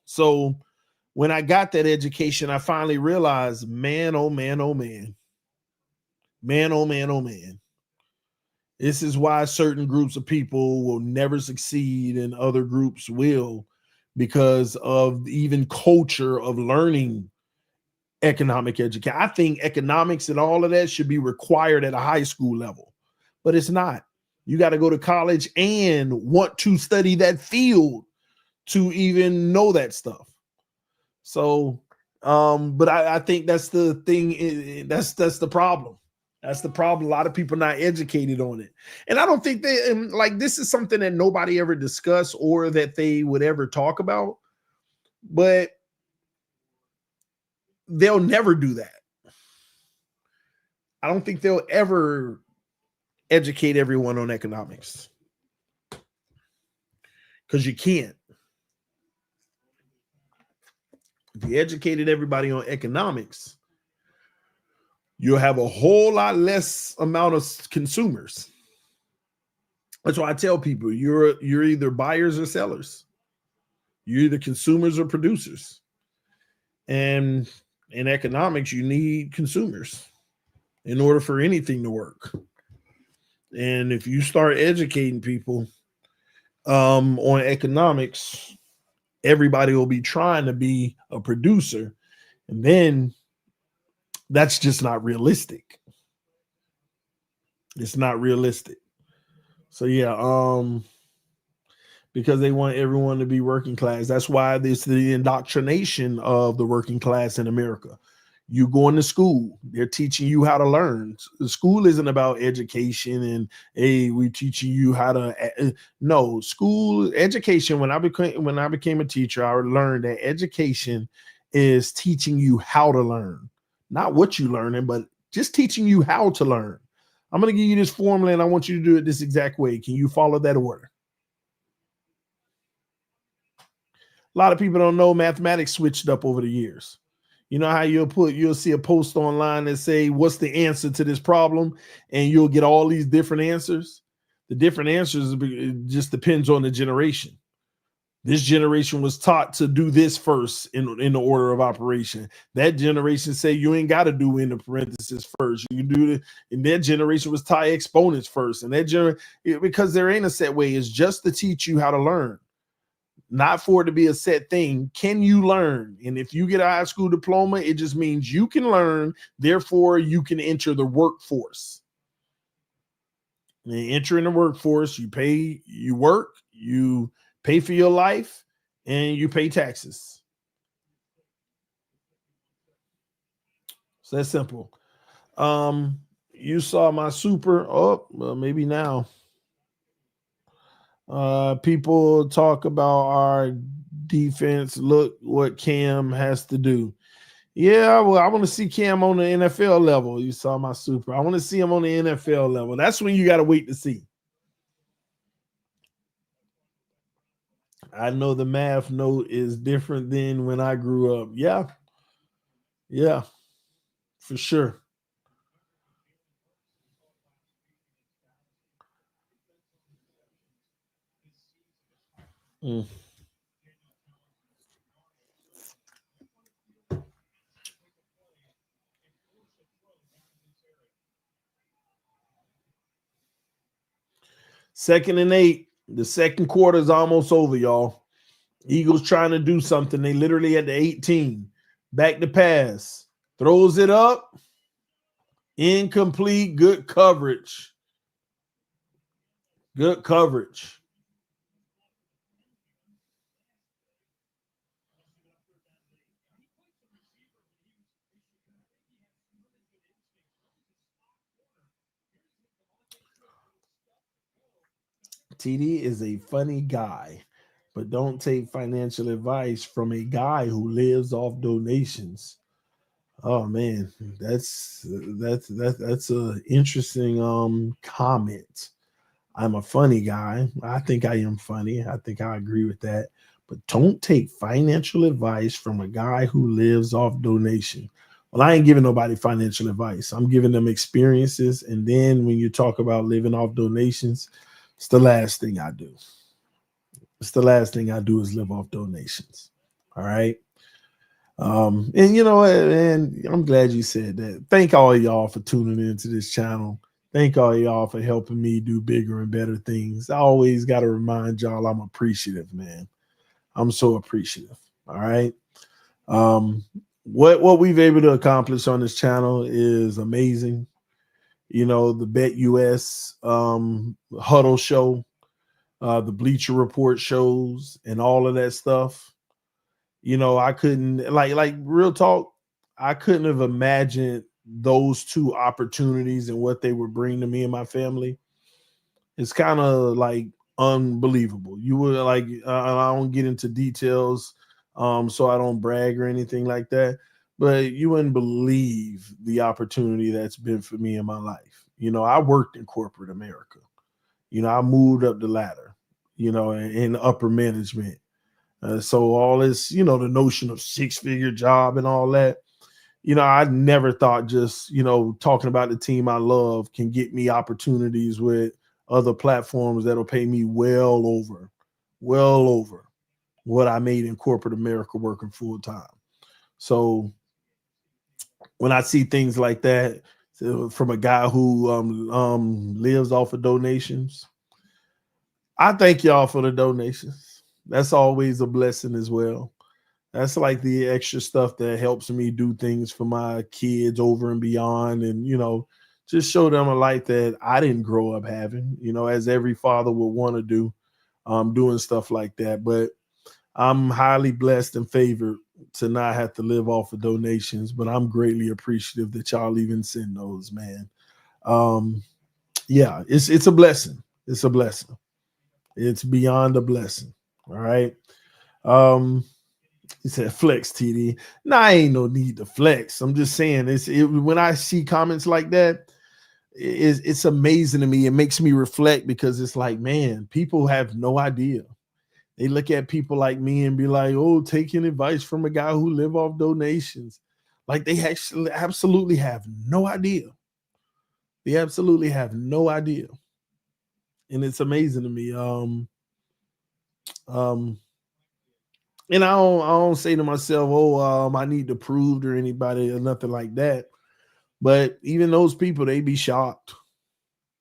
So when I got that education, I finally realized, man, oh man, oh man. Man, oh man, oh man. This is why certain groups of people will never succeed and other groups will, because of even culture of learning economic education. I think economics and all of that should be required at a high school level, but it's not. You got to go to college and want to study that field to even know that stuff. So, but I think that's the thing. That's the problem. That's the problem. A lot of people not educated on it. And I don't think this is something that nobody ever discussed or that they would ever talk about, but they'll never do that. I don't think they'll ever educate everyone on economics because you can't. If you educated everybody on economics, you'll have a whole lot less amount of consumers. That's why I tell people you're either buyers or sellers. You're either consumers or producers. And in economics, you need consumers in order for anything to work. And if you start educating people on economics, everybody will be trying to be a producer. And then that's just not realistic. It's not realistic. So yeah, because they want everyone to be working class. That's why there's the indoctrination of the working class in America. You going to school, they're teaching you how to learn. The school isn't about education and, hey, we're teaching you how to, no, school education. When I became a teacher, I learned that education is teaching you how to learn, not what you're learning, but just teaching you how to learn. I'm going to give you this formula and I want you to do it this exact way. Can you follow that order? A lot of people don't know mathematics switched up over the years. You know how you'll see a post online that say, what's the answer to this problem? And you'll get all these different answers. The different answers, it just depends on the generation. This generation was taught to do this first in the order of operation. That generation say you ain't got to do in the parentheses first. You can do it. And that generation was taught exponents first. And because there ain't a set way. It's just to teach you how to learn, not for it to be a set thing. Can you learn? And if you get a high school diploma, it just means you can learn. Therefore, you can enter the workforce. And enter in the workforce, you pay, you work, you pay for your life, and you pay taxes. So that's simple. You saw my super. Oh, well, maybe now. People talk about our defense. Look what Cam has to do. Yeah, well, I want to see Cam on the NFL level. You saw my super. I want to see him on the NFL level. That's when you got to wait to see. I know the math note is different than when I grew up. Yeah, for sure. Mm. Second and 8. The second quarter is almost over, y'all. Eagles trying to do something. They literally at the 18. Back to pass. Throws it up. Incomplete. Good coverage. Good coverage. TD is a funny guy, but don't take financial advice from a guy who lives off donations. Oh man, that's a interesting comment. I'm a funny guy. I think I am funny. I think I agree with that. But don't take financial advice from a guy who lives off donation. Well, I ain't giving nobody financial advice. I'm giving them experiences. And then when you talk about living off donations, it's the last thing I do. It's the last thing I do is live off donations. All right. And you know, and I'm glad you said that. Thank all of y'all for tuning into this channel. Thank all of y'all for helping me do bigger and better things. I always got to remind y'all I'm appreciative, man. I'm so appreciative. All right. What we've able to accomplish on this channel is amazing. You know, the Bet US huddle show, the Bleacher Report shows, and all of that stuff. You know, I couldn't like real talk. I couldn't have imagined those two opportunities and what they would bring to me and my family. It's kind of like unbelievable. You would like, I don't get into details, so I don't brag or anything like that. But you wouldn't believe the opportunity that's been for me in my life. You know, I worked in corporate America. You know, I moved up the ladder. You know, in upper management. So all this, you know, the notion of 6-figure job and all that, you know, I never thought just, you know, talking about the team I love can get me opportunities with other platforms that'll pay me well over what I made in corporate America working full time. So when I see things like that from a guy who lives off of donations, I thank y'all for the donations. That's always a blessing as well. That's like the extra stuff that helps me do things for my kids over and beyond, and, you know, just show them a light that I didn't grow up having, you know, as every father would want to do, doing stuff like that. But I'm highly blessed and favored to not have to live off of donations, but I'm greatly appreciative that y'all even send those, man. Yeah, it's a blessing. It's a blessing. It's beyond a blessing. All right. He said flex, TD. Nah, I ain't no need to flex. I'm just saying when I see comments like that, it's amazing to me. It makes me reflect because it's like, man, people have no idea. They look at people like me and be like, oh, taking advice from a guy who live off donations. Like they actually absolutely have no idea. They absolutely have no idea. And it's amazing to me. And I don't say to myself, oh, I need to prove to anybody or nothing like that. But even those people, they be shocked.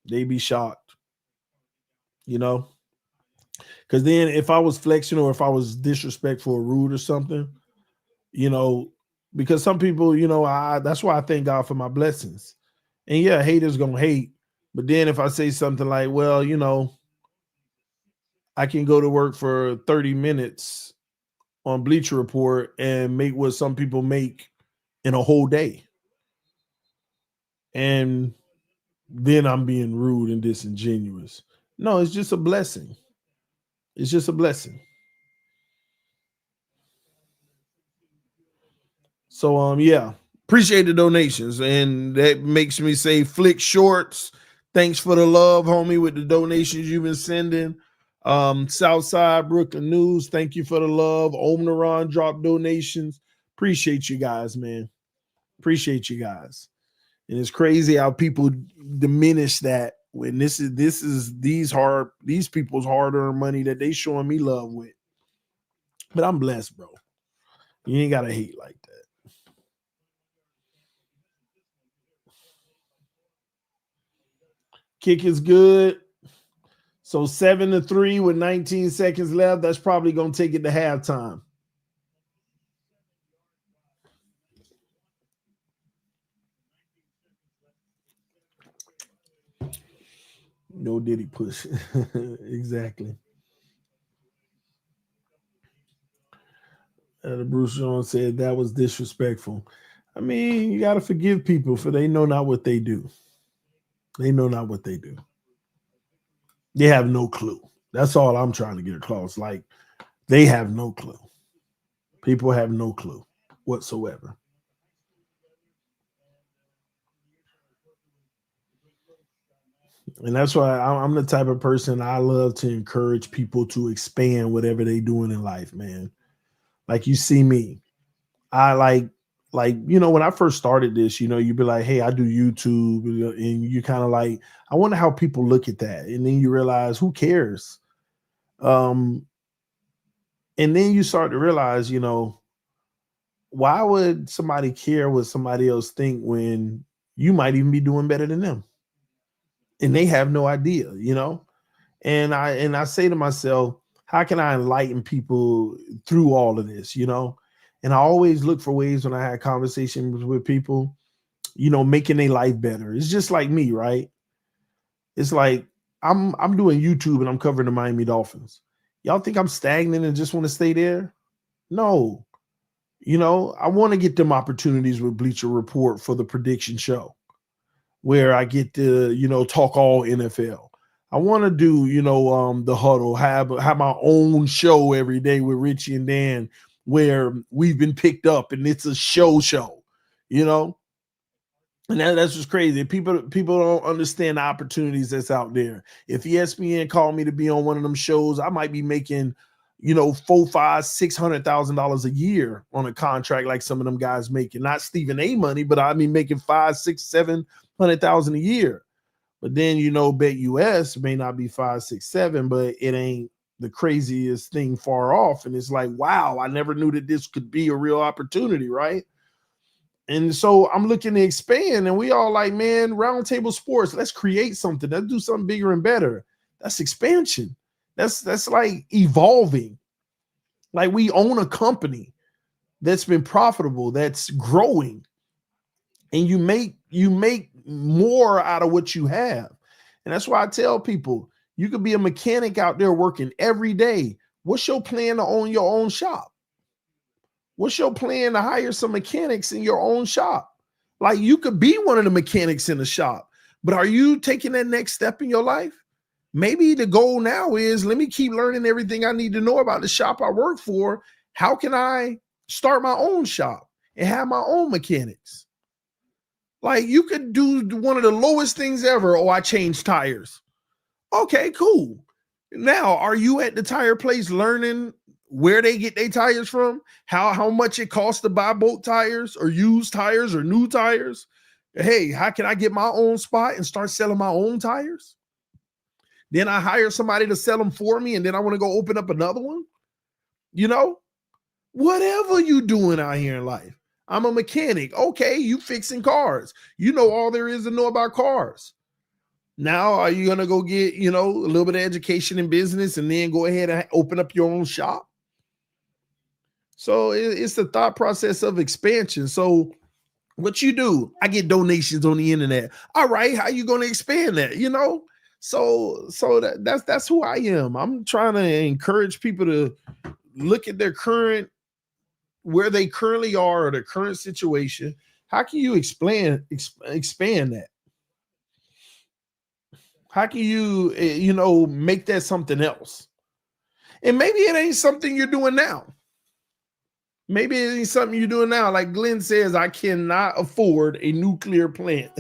They be shocked, you know? Because then if I was flexing or if I was disrespectful or rude or something, you know, because some people, you know, that's why I thank God for my blessings. And yeah, haters gonna hate. But then if I say something like, well, you know, I can go to work for 30 minutes on Bleacher Report and make what some people make in a whole day. And then I'm being rude and disingenuous. No, it's just a blessing. It's just a blessing. So yeah, appreciate the donations. And that makes me say Flick Shorts. Thanks for the love, homie, with the donations you've been sending. Southside Brooklyn News, thank you for the love. Omnaron dropped donations. Appreciate you guys, man. Appreciate you guys. And it's crazy how people diminish that when this is these people's hard-earned money that they showing me love with. But I'm blessed, bro. You ain't gotta hate like that. Kick is good. So 7-3 with 19 seconds left. That's probably gonna take it to halftime. No diddy push. Exactly. Bruce Jones said that was disrespectful. I mean, you got to forgive people for they know not what they do. They know not what they do. They have no clue. That's all I'm trying to get across. Like, they have no clue. People have no clue whatsoever. And that's why I'm the type of person I love to encourage people to expand whatever they doing in life, man. Like you see me, I like you know when I first started this, you know, you'd be like, hey, I do YouTube, and you kind of like, I wonder how people look at that, and then you realize who cares, um, and then you start to realize, you know, why would somebody care what somebody else think when you might even be doing better than them, and they have no idea, you know. And I say to myself, how can I enlighten people through all of this, you know? And I always look for ways when I had conversations with people, you know, making their life better. It's just like me, right? It's like I'm doing YouTube and I'm covering the Miami Dolphins. Y'all think I'm stagnant and just want to stay there? No. You know, I want to get them opportunities with Bleacher Report for the prediction show where I get to, you know, talk all NFL. I want to do, you know, the huddle, have my own show every day with Richie and Dan where we've been picked up and it's a show, you know? And that's just crazy. People don't understand the opportunities that's out there. If ESPN called me to be on one of them shows, I might be making, you know, $400,000, $500,000, $600,000 a year on a contract like some of them guys making. Not Stephen A. money, but I mean making $500,000, $600,000, $700,000 a year. But then, you know, Bet US may not be 5, 6, 7, but it ain't the craziest thing far off. And it's like, wow, I never knew that this could be a real opportunity, right? And so I'm looking to expand, and we all like, man, Roundtable Sports, let's create something. Let's do something bigger and better. That's expansion. That's like evolving. Like we own a company that's been profitable, that's growing, and you make more out of what you have. And that's why I tell people, you could be a mechanic out there working every day. What's your plan to own your own shop? What's your plan to hire some mechanics in your own shop? Like you could be one of the mechanics in the shop, but are you taking that next step in your life? Maybe the goal now is, let me keep learning everything I need to know about the shop I work for. How can I start my own shop and have my own mechanics? Like you could do one of the lowest things ever. Oh, I changed tires. Okay, cool. Now, are you at the tire place learning where they get their tires from? How much it costs to buy boat tires or used tires or new tires? Hey, how can I get my own spot and start selling my own tires? Then I hire somebody to sell them for me, and then I want to go open up another one. You know, Whatever you doing out here in life. I'm a mechanic. Okay, you fixing cars. You know all there is to know about cars. Now, are you going to go get, a little bit of education in business and then go ahead and open up your own shop? So it's the thought process of expansion. So what you do, I get donations on the internet. All right, how you going to expand that? So that's who I am. I'm trying to encourage people to look at their where they currently are or their current situation. How can you expand that? How can you, make that something else? And maybe it ain't something you're doing now. Maybe it ain't something you're doing now. Like Glenn says, I cannot afford a nuclear plant.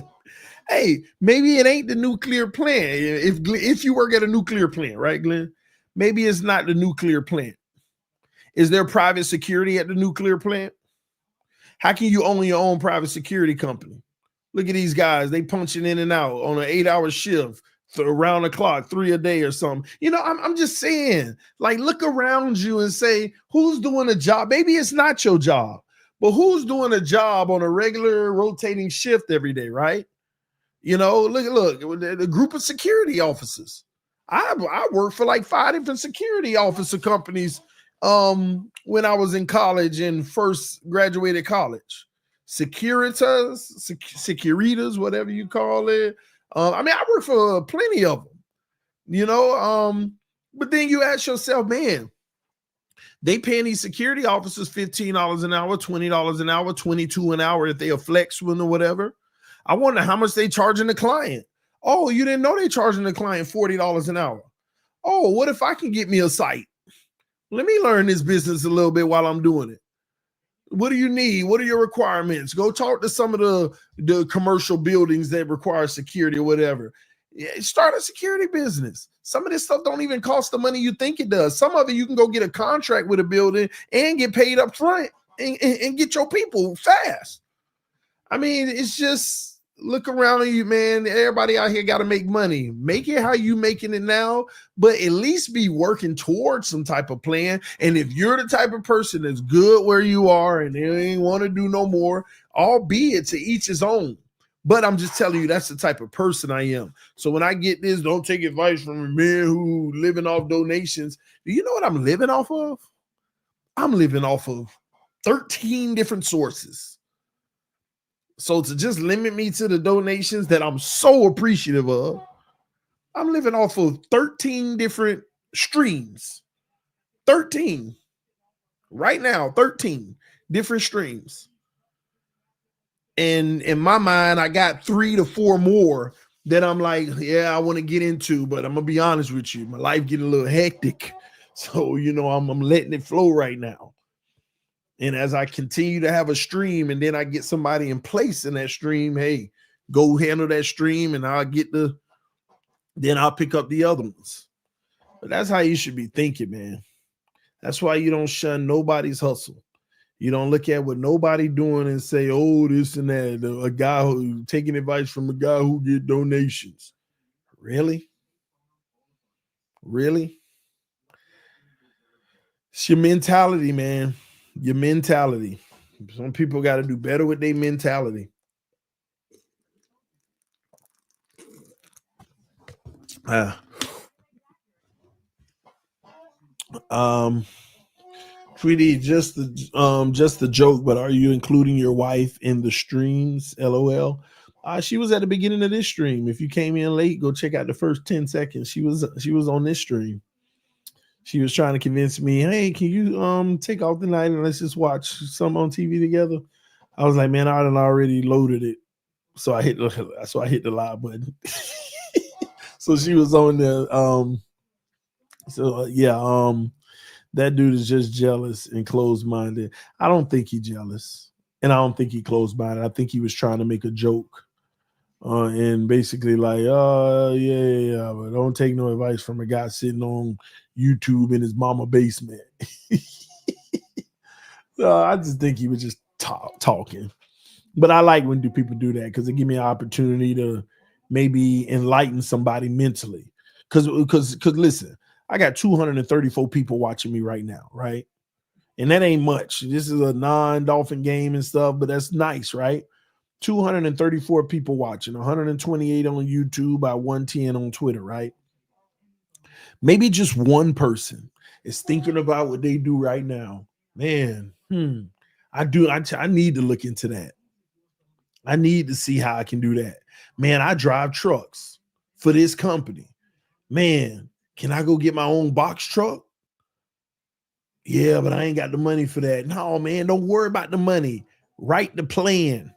Hey, maybe it ain't the nuclear plant. If you work at a nuclear plant, right, Glenn? Maybe it's not the nuclear plant. Is there private security at the nuclear plant? How can you own your own private security company? Look at these guys. They punching in and out on an 8-hour shift around the clock, 3 a day or something. I'm just saying, like, look around you and say, who's doing a job? Maybe it's not your job, but who's doing a job on a regular rotating shift every day, right? Look, the group of security officers. I worked for like 5 different security officer companies when I was in college and first graduated college. Securitas, whatever you call it. I worked for plenty of them, but then you ask yourself, man, they paying these security officers $15 an hour, $20 an hour, $22 an hour if they are flex one or whatever. I wonder how much they charging the client. Oh, you didn't know they charging the client $40 an hour. Oh, what if I can get me a site? Let me learn this business a little bit while I'm doing it. What do you need? What are your requirements? Go talk to some of the commercial buildings that require security or whatever. Yeah, start a security business. Some of this stuff don't even cost the money you think it does. Some of it you can go get a contract with a building and get paid up front and get your people fast. I mean, it's just look around you, man. Everybody out here got to make money. Make it how you making it now, but at least be working towards some type of plan. And if you're the type of person that's good where you are and they ain't want to do no more, albeit to each his own. But I'm just telling you, that's the type of person I am. So when I get this, don't take advice from a man who living off donations. Do you know what I'm living off of? I'm living off of 13 different sources. So to just limit me to the donations that I'm so appreciative of, I'm living off of 13 different streams. 13. Right now, 13 different streams. And in my mind, I got 3 to 4 more that I'm like, yeah, I want to get into, but I'm going to be honest with you. My life getting a little hectic. So, I'm letting it flow right now. And as I continue to have a stream and then I get somebody in place in that stream, hey, go handle that stream and then I'll pick up the other ones. But that's how you should be thinking, man. That's why you don't shun nobody's hustle. You don't look at what nobody doing and say, oh, this and that. A guy who taking advice from a guy who get donations. Really? Really? It's your mentality, man. Your mentality. Some people got to do better with their mentality. Tweety, just the joke, but are you including your wife in the streams? LOL. She was at the beginning of this stream. If you came in late, go check out the first 10 seconds. She was on this stream. She was trying to convince me, hey, can you take off the night and let's just watch some on TV together? I was like, man, I done already loaded it. So I hit the live button. So she was on there. That dude is just jealous and closed-minded. I don't think he's jealous. And I don't think he closed-minded. I think he was trying to make a joke. And basically like, yeah, but don't take no advice from a guy sitting on YouTube in his mama basement. So I just think he was just talking. But I like when people do that because it give me an opportunity to maybe enlighten somebody mentally. Because listen, I got 234 people watching me right now, right? And that ain't much. This is a non-Dolphin game and stuff, but that's nice, right? 234 people watching, 128 on YouTube, by 110 on Twitter, right? Maybe just one person is thinking about what they do right now. Man, I need to look into that. I need to see how I can do that. Man, I drive trucks for this company. Man, can I go get my own box truck? Yeah, but I ain't got the money for that. No, man, don't worry about the money. Write the plan.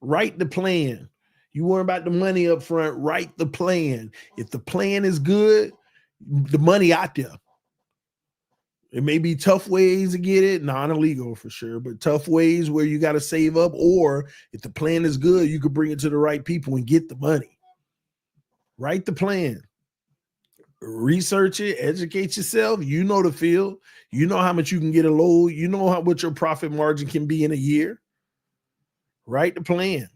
Write the plan. You worry about the money up front, write the plan. If the plan is good, the money out there. It may be tough ways to get it, non-illegal for sure, but tough ways where you got to save up, or if the plan is good, you could bring it to the right people and get the money. Write the plan. Research it, educate yourself. You know the field. You know how much you can get a load. You know what your profit margin can be in a year. Write the plan.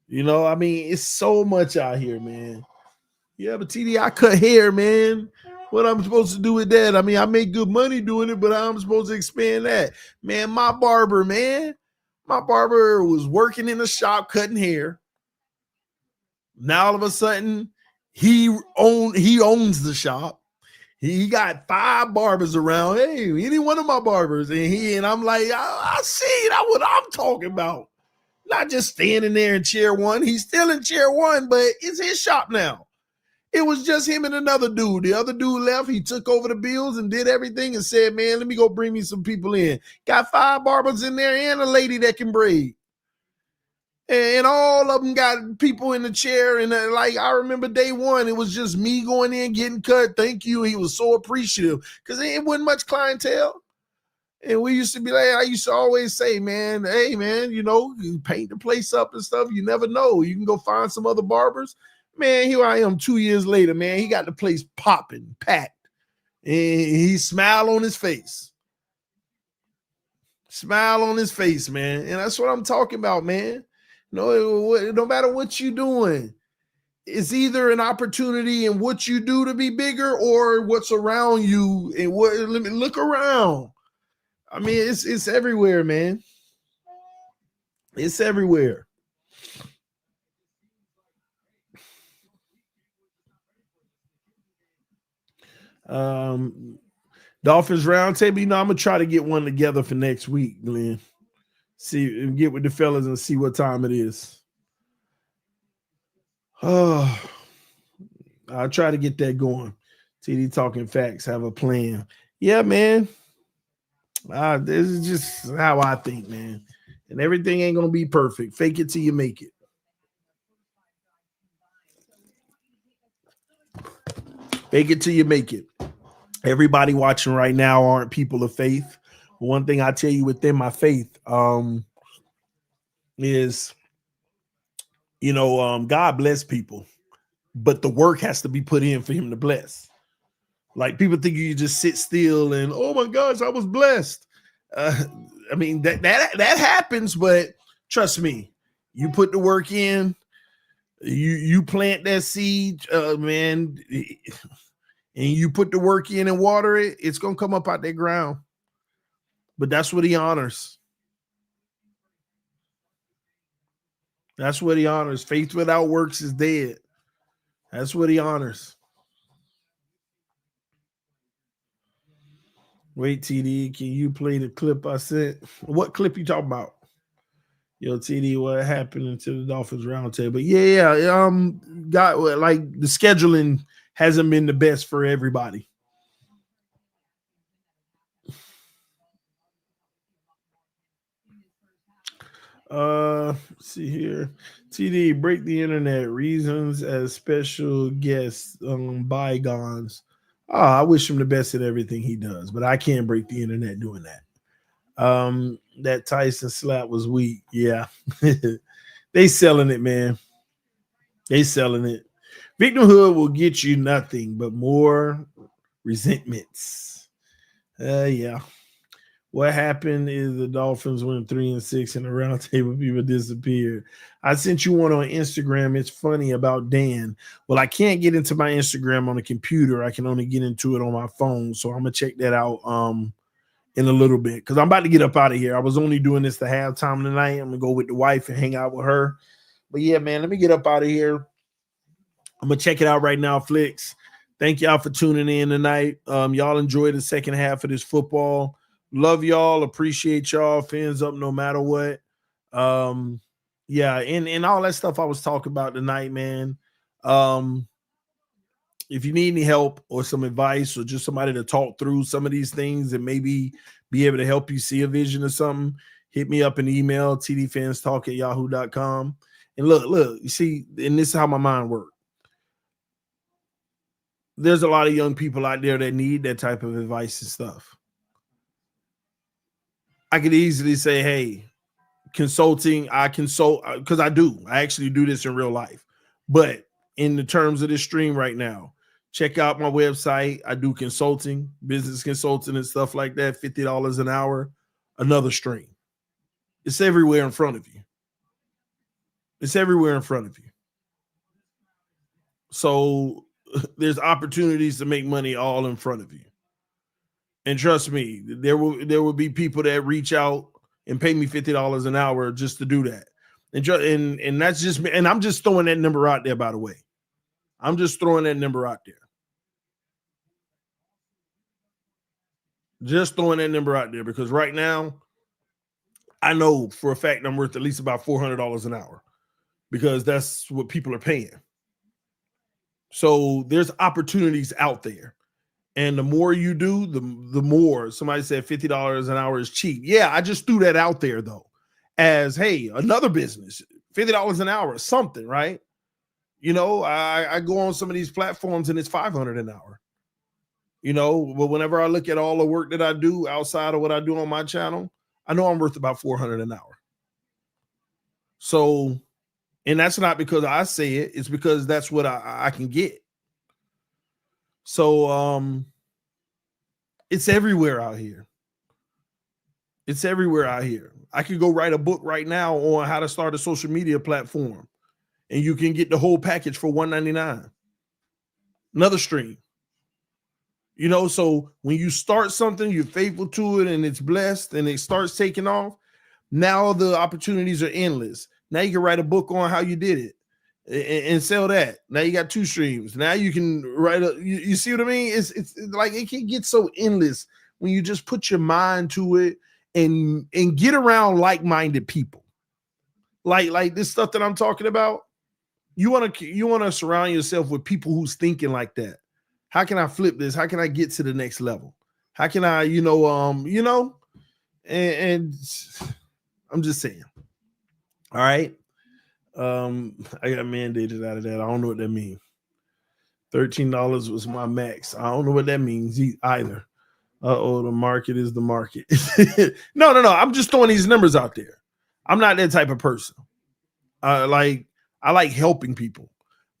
You know, I mean, it's so much out here, man. Yeah, but TD, I cut hair, man. What I'm supposed to do with that? I mean, I make good money doing it, but I'm supposed to expand that. Man, my barber was working in a shop cutting hair. Now all of a sudden, he owns the shop. He got 5 barbers around. Hey, any one of my barbers. And I'm like, I see that's what I'm talking about. Not just standing there in chair 1. He's still in chair 1, but it's his shop now. It was just him and another dude. The other dude left. He took over the bills and did everything and said, man, let me go bring me some people in. Got 5 barbers in there and a lady that can braid. And all of them got people in the chair. And like, I remember day 1, it was just me going in, getting cut. Thank you. He was so appreciative because there wasn't much clientele. And we used to be like, I used to always say, man, hey, man, you know, you paint the place up and stuff. You never know. You can go find some other barbers. Man, here I am 2 years later, man. He got the place popping, packed. And he smiled on his face. Smile on his face, man. And that's what I'm talking about, man. No matter what you're doing, it's either an opportunity in what you do to be bigger or what's around you. And let me look around. I mean, it's everywhere, man. It's everywhere. Dolphins roundtable. You know, I'm gonna try to get one together for next week, Glenn. See, get with the fellas and see what time it is. Oh, I'll try to get that going. TD talking facts, have a plan. Yeah, man. This is just how I think, man. And everything ain't gonna be perfect. Fake it till you make it. Fake it till you make it. Everybody watching right now aren't people of faith. One thing I tell you within my faith is, you know, God bless people, but the work has to be put in for him to bless. Like, people think you just sit still and, oh my gosh, I was blessed. I mean, that happens, but trust me, you put the work in, you plant that seed, man, and you put the work in and water it, it's going to come up out that ground. But that's what he honors. That's what he honors. Faith without works is dead. That's what he honors. Wait, TD, can you play the clip I sent? What clip you talking about? Yo, TD, what happened to the Dolphins roundtable? Yeah, got like the scheduling hasn't been the best for everybody. Let's see here. TD, break the internet. Reasons as special guests bygones. Oh, I wish him the best at everything he does, but I can't break the internet doing that. That Tyson slap was weak. Yeah. They selling it, man. They selling it. Victimhood will get you nothing but more resentments. Yeah. What happened is the Dolphins went 3-6 and the round table people disappeared. I sent you one on Instagram. It's funny about Dan. Well, I can't get into my Instagram on the computer. I can only get into it on my phone. So I'm gonna check that out in a little bit because I'm about to get up out of here. I was only doing this to halftime tonight. I'm gonna go with the wife and hang out with her. But yeah, man, let me get up out of here. I'm gonna check it out right now, Flicks. Thank y'all for tuning in tonight. Y'all enjoy the second half of this football. Love y'all, appreciate y'all, fans up no matter what. Yeah, and all that stuff I was talking about tonight, man. If you need any help or some advice or just somebody to talk through some of these things and maybe be able to help you see a vision or something, hit me up an email, tdphinstalk@yahoo.com. And look, you see, and this is how my mind works. There's a lot of young people out there that need that type of advice and stuff. I could easily say, hey, consulting, I consult, because I actually do this in real life. But in the terms of this stream right now, check out my website. I do consulting, business consulting and stuff like that, $50 an hour, another stream. It's everywhere in front of you. It's everywhere in front of you. So there's opportunities to make money all in front of you. And trust me, there will be people that reach out and pay me $50 an hour just to do that. And that's just me. And I'm just throwing that number out there, by the way. I'm just throwing that number out there. Just throwing that number out there because right now, I know for a fact I'm worth at least about $400 an hour because that's what people are paying. So there's opportunities out there. And the more you do, the more. Somebody said $50 an hour is cheap. Yeah, I just threw that out there, though, as, hey, another business, $50 an hour, something, right? You know, I go on some of these platforms and it's $500 an hour. You know, but whenever I look at all the work that I do outside of what I do on my channel, I know I'm worth about $400 an hour. So, and that's not because I say it. It's because that's what I can get. So it's everywhere out here. It's everywhere out here. I could go write a book right now on how to start a social media platform, and you can get the whole package for $199. Another stream. You know, so when you start something, you're faithful to it, and it's blessed, and it starts taking off. Now the opportunities are endless. Now you can write a book on how you did it. And sell that. Now you got 2 streams. Now you can write you see what I mean? It's like it can get so endless when you just put your mind to it and get around like-minded people. Like this stuff that I'm talking about. You want to surround yourself with people who's thinking like that. How can I flip this? How can I get to the next level? How can I, and I'm just saying. All right. I got mandated out of that. I don't know what that means. $13 was my max. I don't know what that means either. The market is the market. No. I'm just throwing these numbers out there. I'm not that type of person. I like helping people,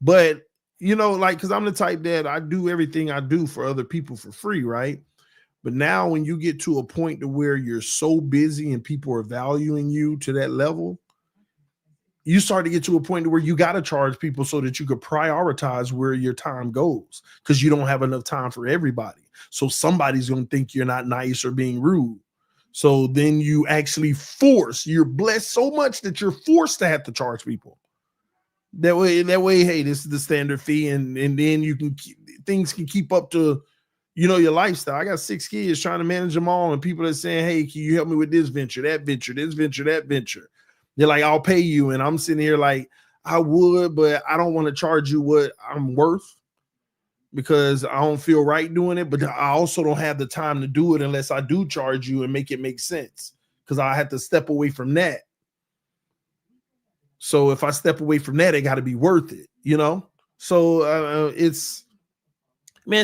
but because I'm the type that I do everything I do for other people for free, right? But now when you get to a point to where you're so busy and people are valuing you to that level, you start to get to a point where you got to charge people so that you could prioritize where your time goes because you don't have enough time for everybody. So somebody's going to think you're not nice or being rude. So then you actually you're blessed so much that you're forced to have to charge people. That way, hey, this is the standard fee. And then things can keep up to, your lifestyle. I got 6 kids trying to manage them all. And people are saying, hey, can you help me with this venture, that venture, this venture, that venture? They're like, I'll pay you. And I'm sitting here like, I would, but I don't want to charge you what I'm worth because I don't feel right doing it. But I also don't have the time to do it unless I do charge you and make it make sense because I have to step away from that. So if I step away from that, it got to be worth it, So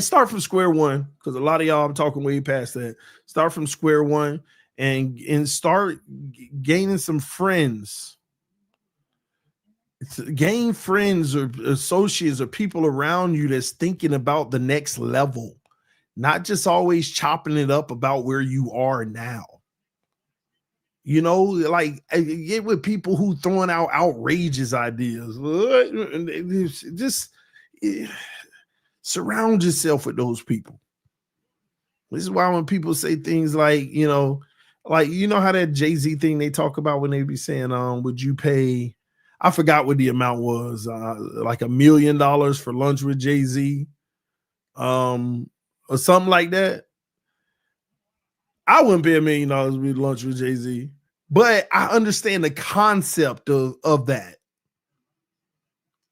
start from square one because a lot of y'all, I'm talking way past that. Start from square one. And start gaining some friends. Gain friends or associates or people around you that's thinking about the next level, not just always chopping it up about where you are now. You know, like get with people who throwing out outrageous ideas. Just surround yourself with those people. This is why when people say things like, you know how that Jay-Z thing they talk about when they be saying, would you pay, I forgot what the amount was, like $1 million for lunch with Jay-Z, or something like that. I wouldn't pay $1 million with lunch with Jay-Z, but I understand the concept of that.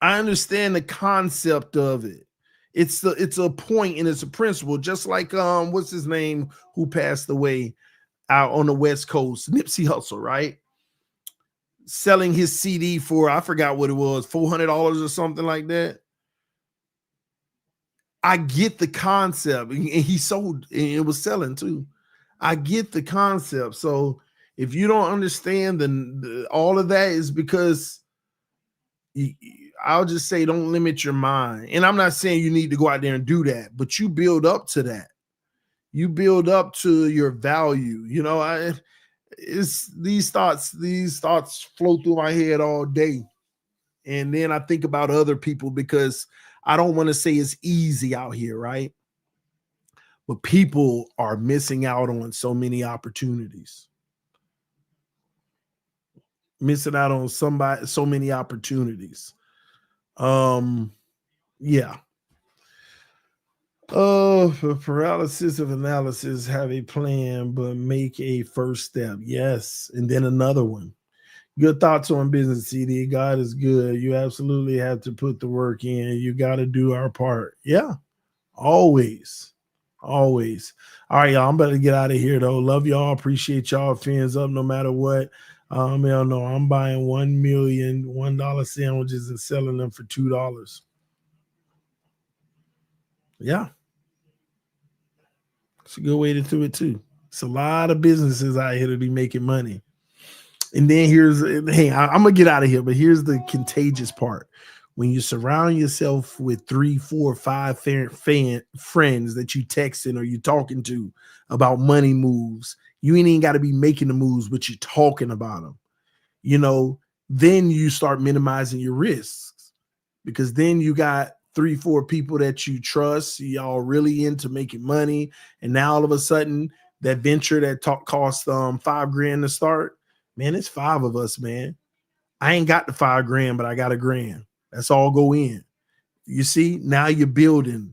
I understand the concept of it. It's a point and it's a principle, just like what's his name who passed away out on the West Coast, Nipsey Hussle, right? Selling his CD for, I forgot what it was, $400 or something like that. I get the concept, and he sold, and it was selling too. I get the concept. So if you don't understand all of that, is because I'll just say don't limit your mind. And I'm not saying you need to go out there and do that, but you build up to that. You build up to your value. You know, these thoughts flow through my head all day. And then I think about other people, because I don't want to say it's easy out here, right? But people are missing out on so many opportunities. Missing out on so many opportunities. Yeah. For paralysis of analysis, have a plan, but make a first step. Yes. And then another one. Good thoughts on business, CD. God is good. You absolutely have to put the work in. You got to do our part. Yeah. Always. Always. All right, y'all. I'm about to get out of here, though. Love y'all. Appreciate y'all. Fins up no matter what. Y'all know I'm buying 1 million $1 sandwiches and selling them for $2. Yeah. It's a good way to do it, too. It's a lot of businesses out here to be making money. And then I'm going to get out of here, but here's the contagious part. When you surround yourself with 3, 4, 5 friends that you texting or you talking to about money moves, you ain't even got to be making the moves, but you're talking about them. You know, then you start minimizing your risks, because then you got 3, 4 people that you trust. Y'all really into making money. And now all of a sudden that venture that cost $5,000 to start, man, it's 5 of us, man. I ain't got the $5,000, but I got $1,000. That's all go in. You see, now you're building.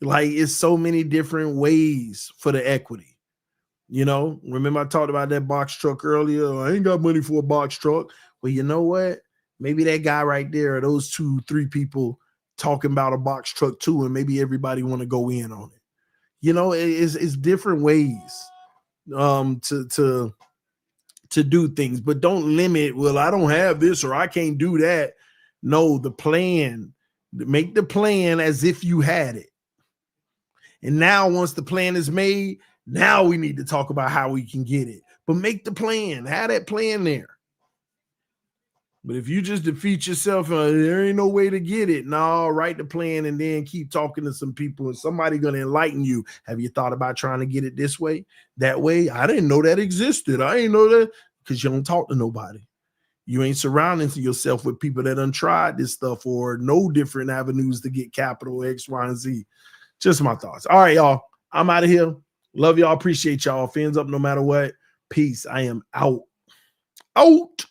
Like, it's so many different ways for the equity. You know, remember I talked about that box truck earlier. I ain't got money for a box truck. Well, you know what? Maybe that guy right there, or those 2, 3 people talking about a box truck too, and maybe everybody want to go in on it. You know, it's different ways to do things, but don't limit. Well, I don't have this, or I can't do that. No, the plan. Make the plan as if you had it. And now once the plan is made, now we need to talk about how we can get it. But make the plan. Have that plan there. But if you just defeat yourself, there ain't no way to get it. No, write the plan and then keep talking to some people, and somebody going to enlighten you. Have you thought about trying to get it this way, that way? I didn't know that existed. I ain't know that, because you don't talk to nobody. You ain't surrounding yourself with people that done tried this stuff or know different avenues to get capital, X, Y, and Z. Just my thoughts. All right, y'all. I'm out of here. Love y'all. Appreciate y'all. Fins up no matter what. Peace. I am out. Out.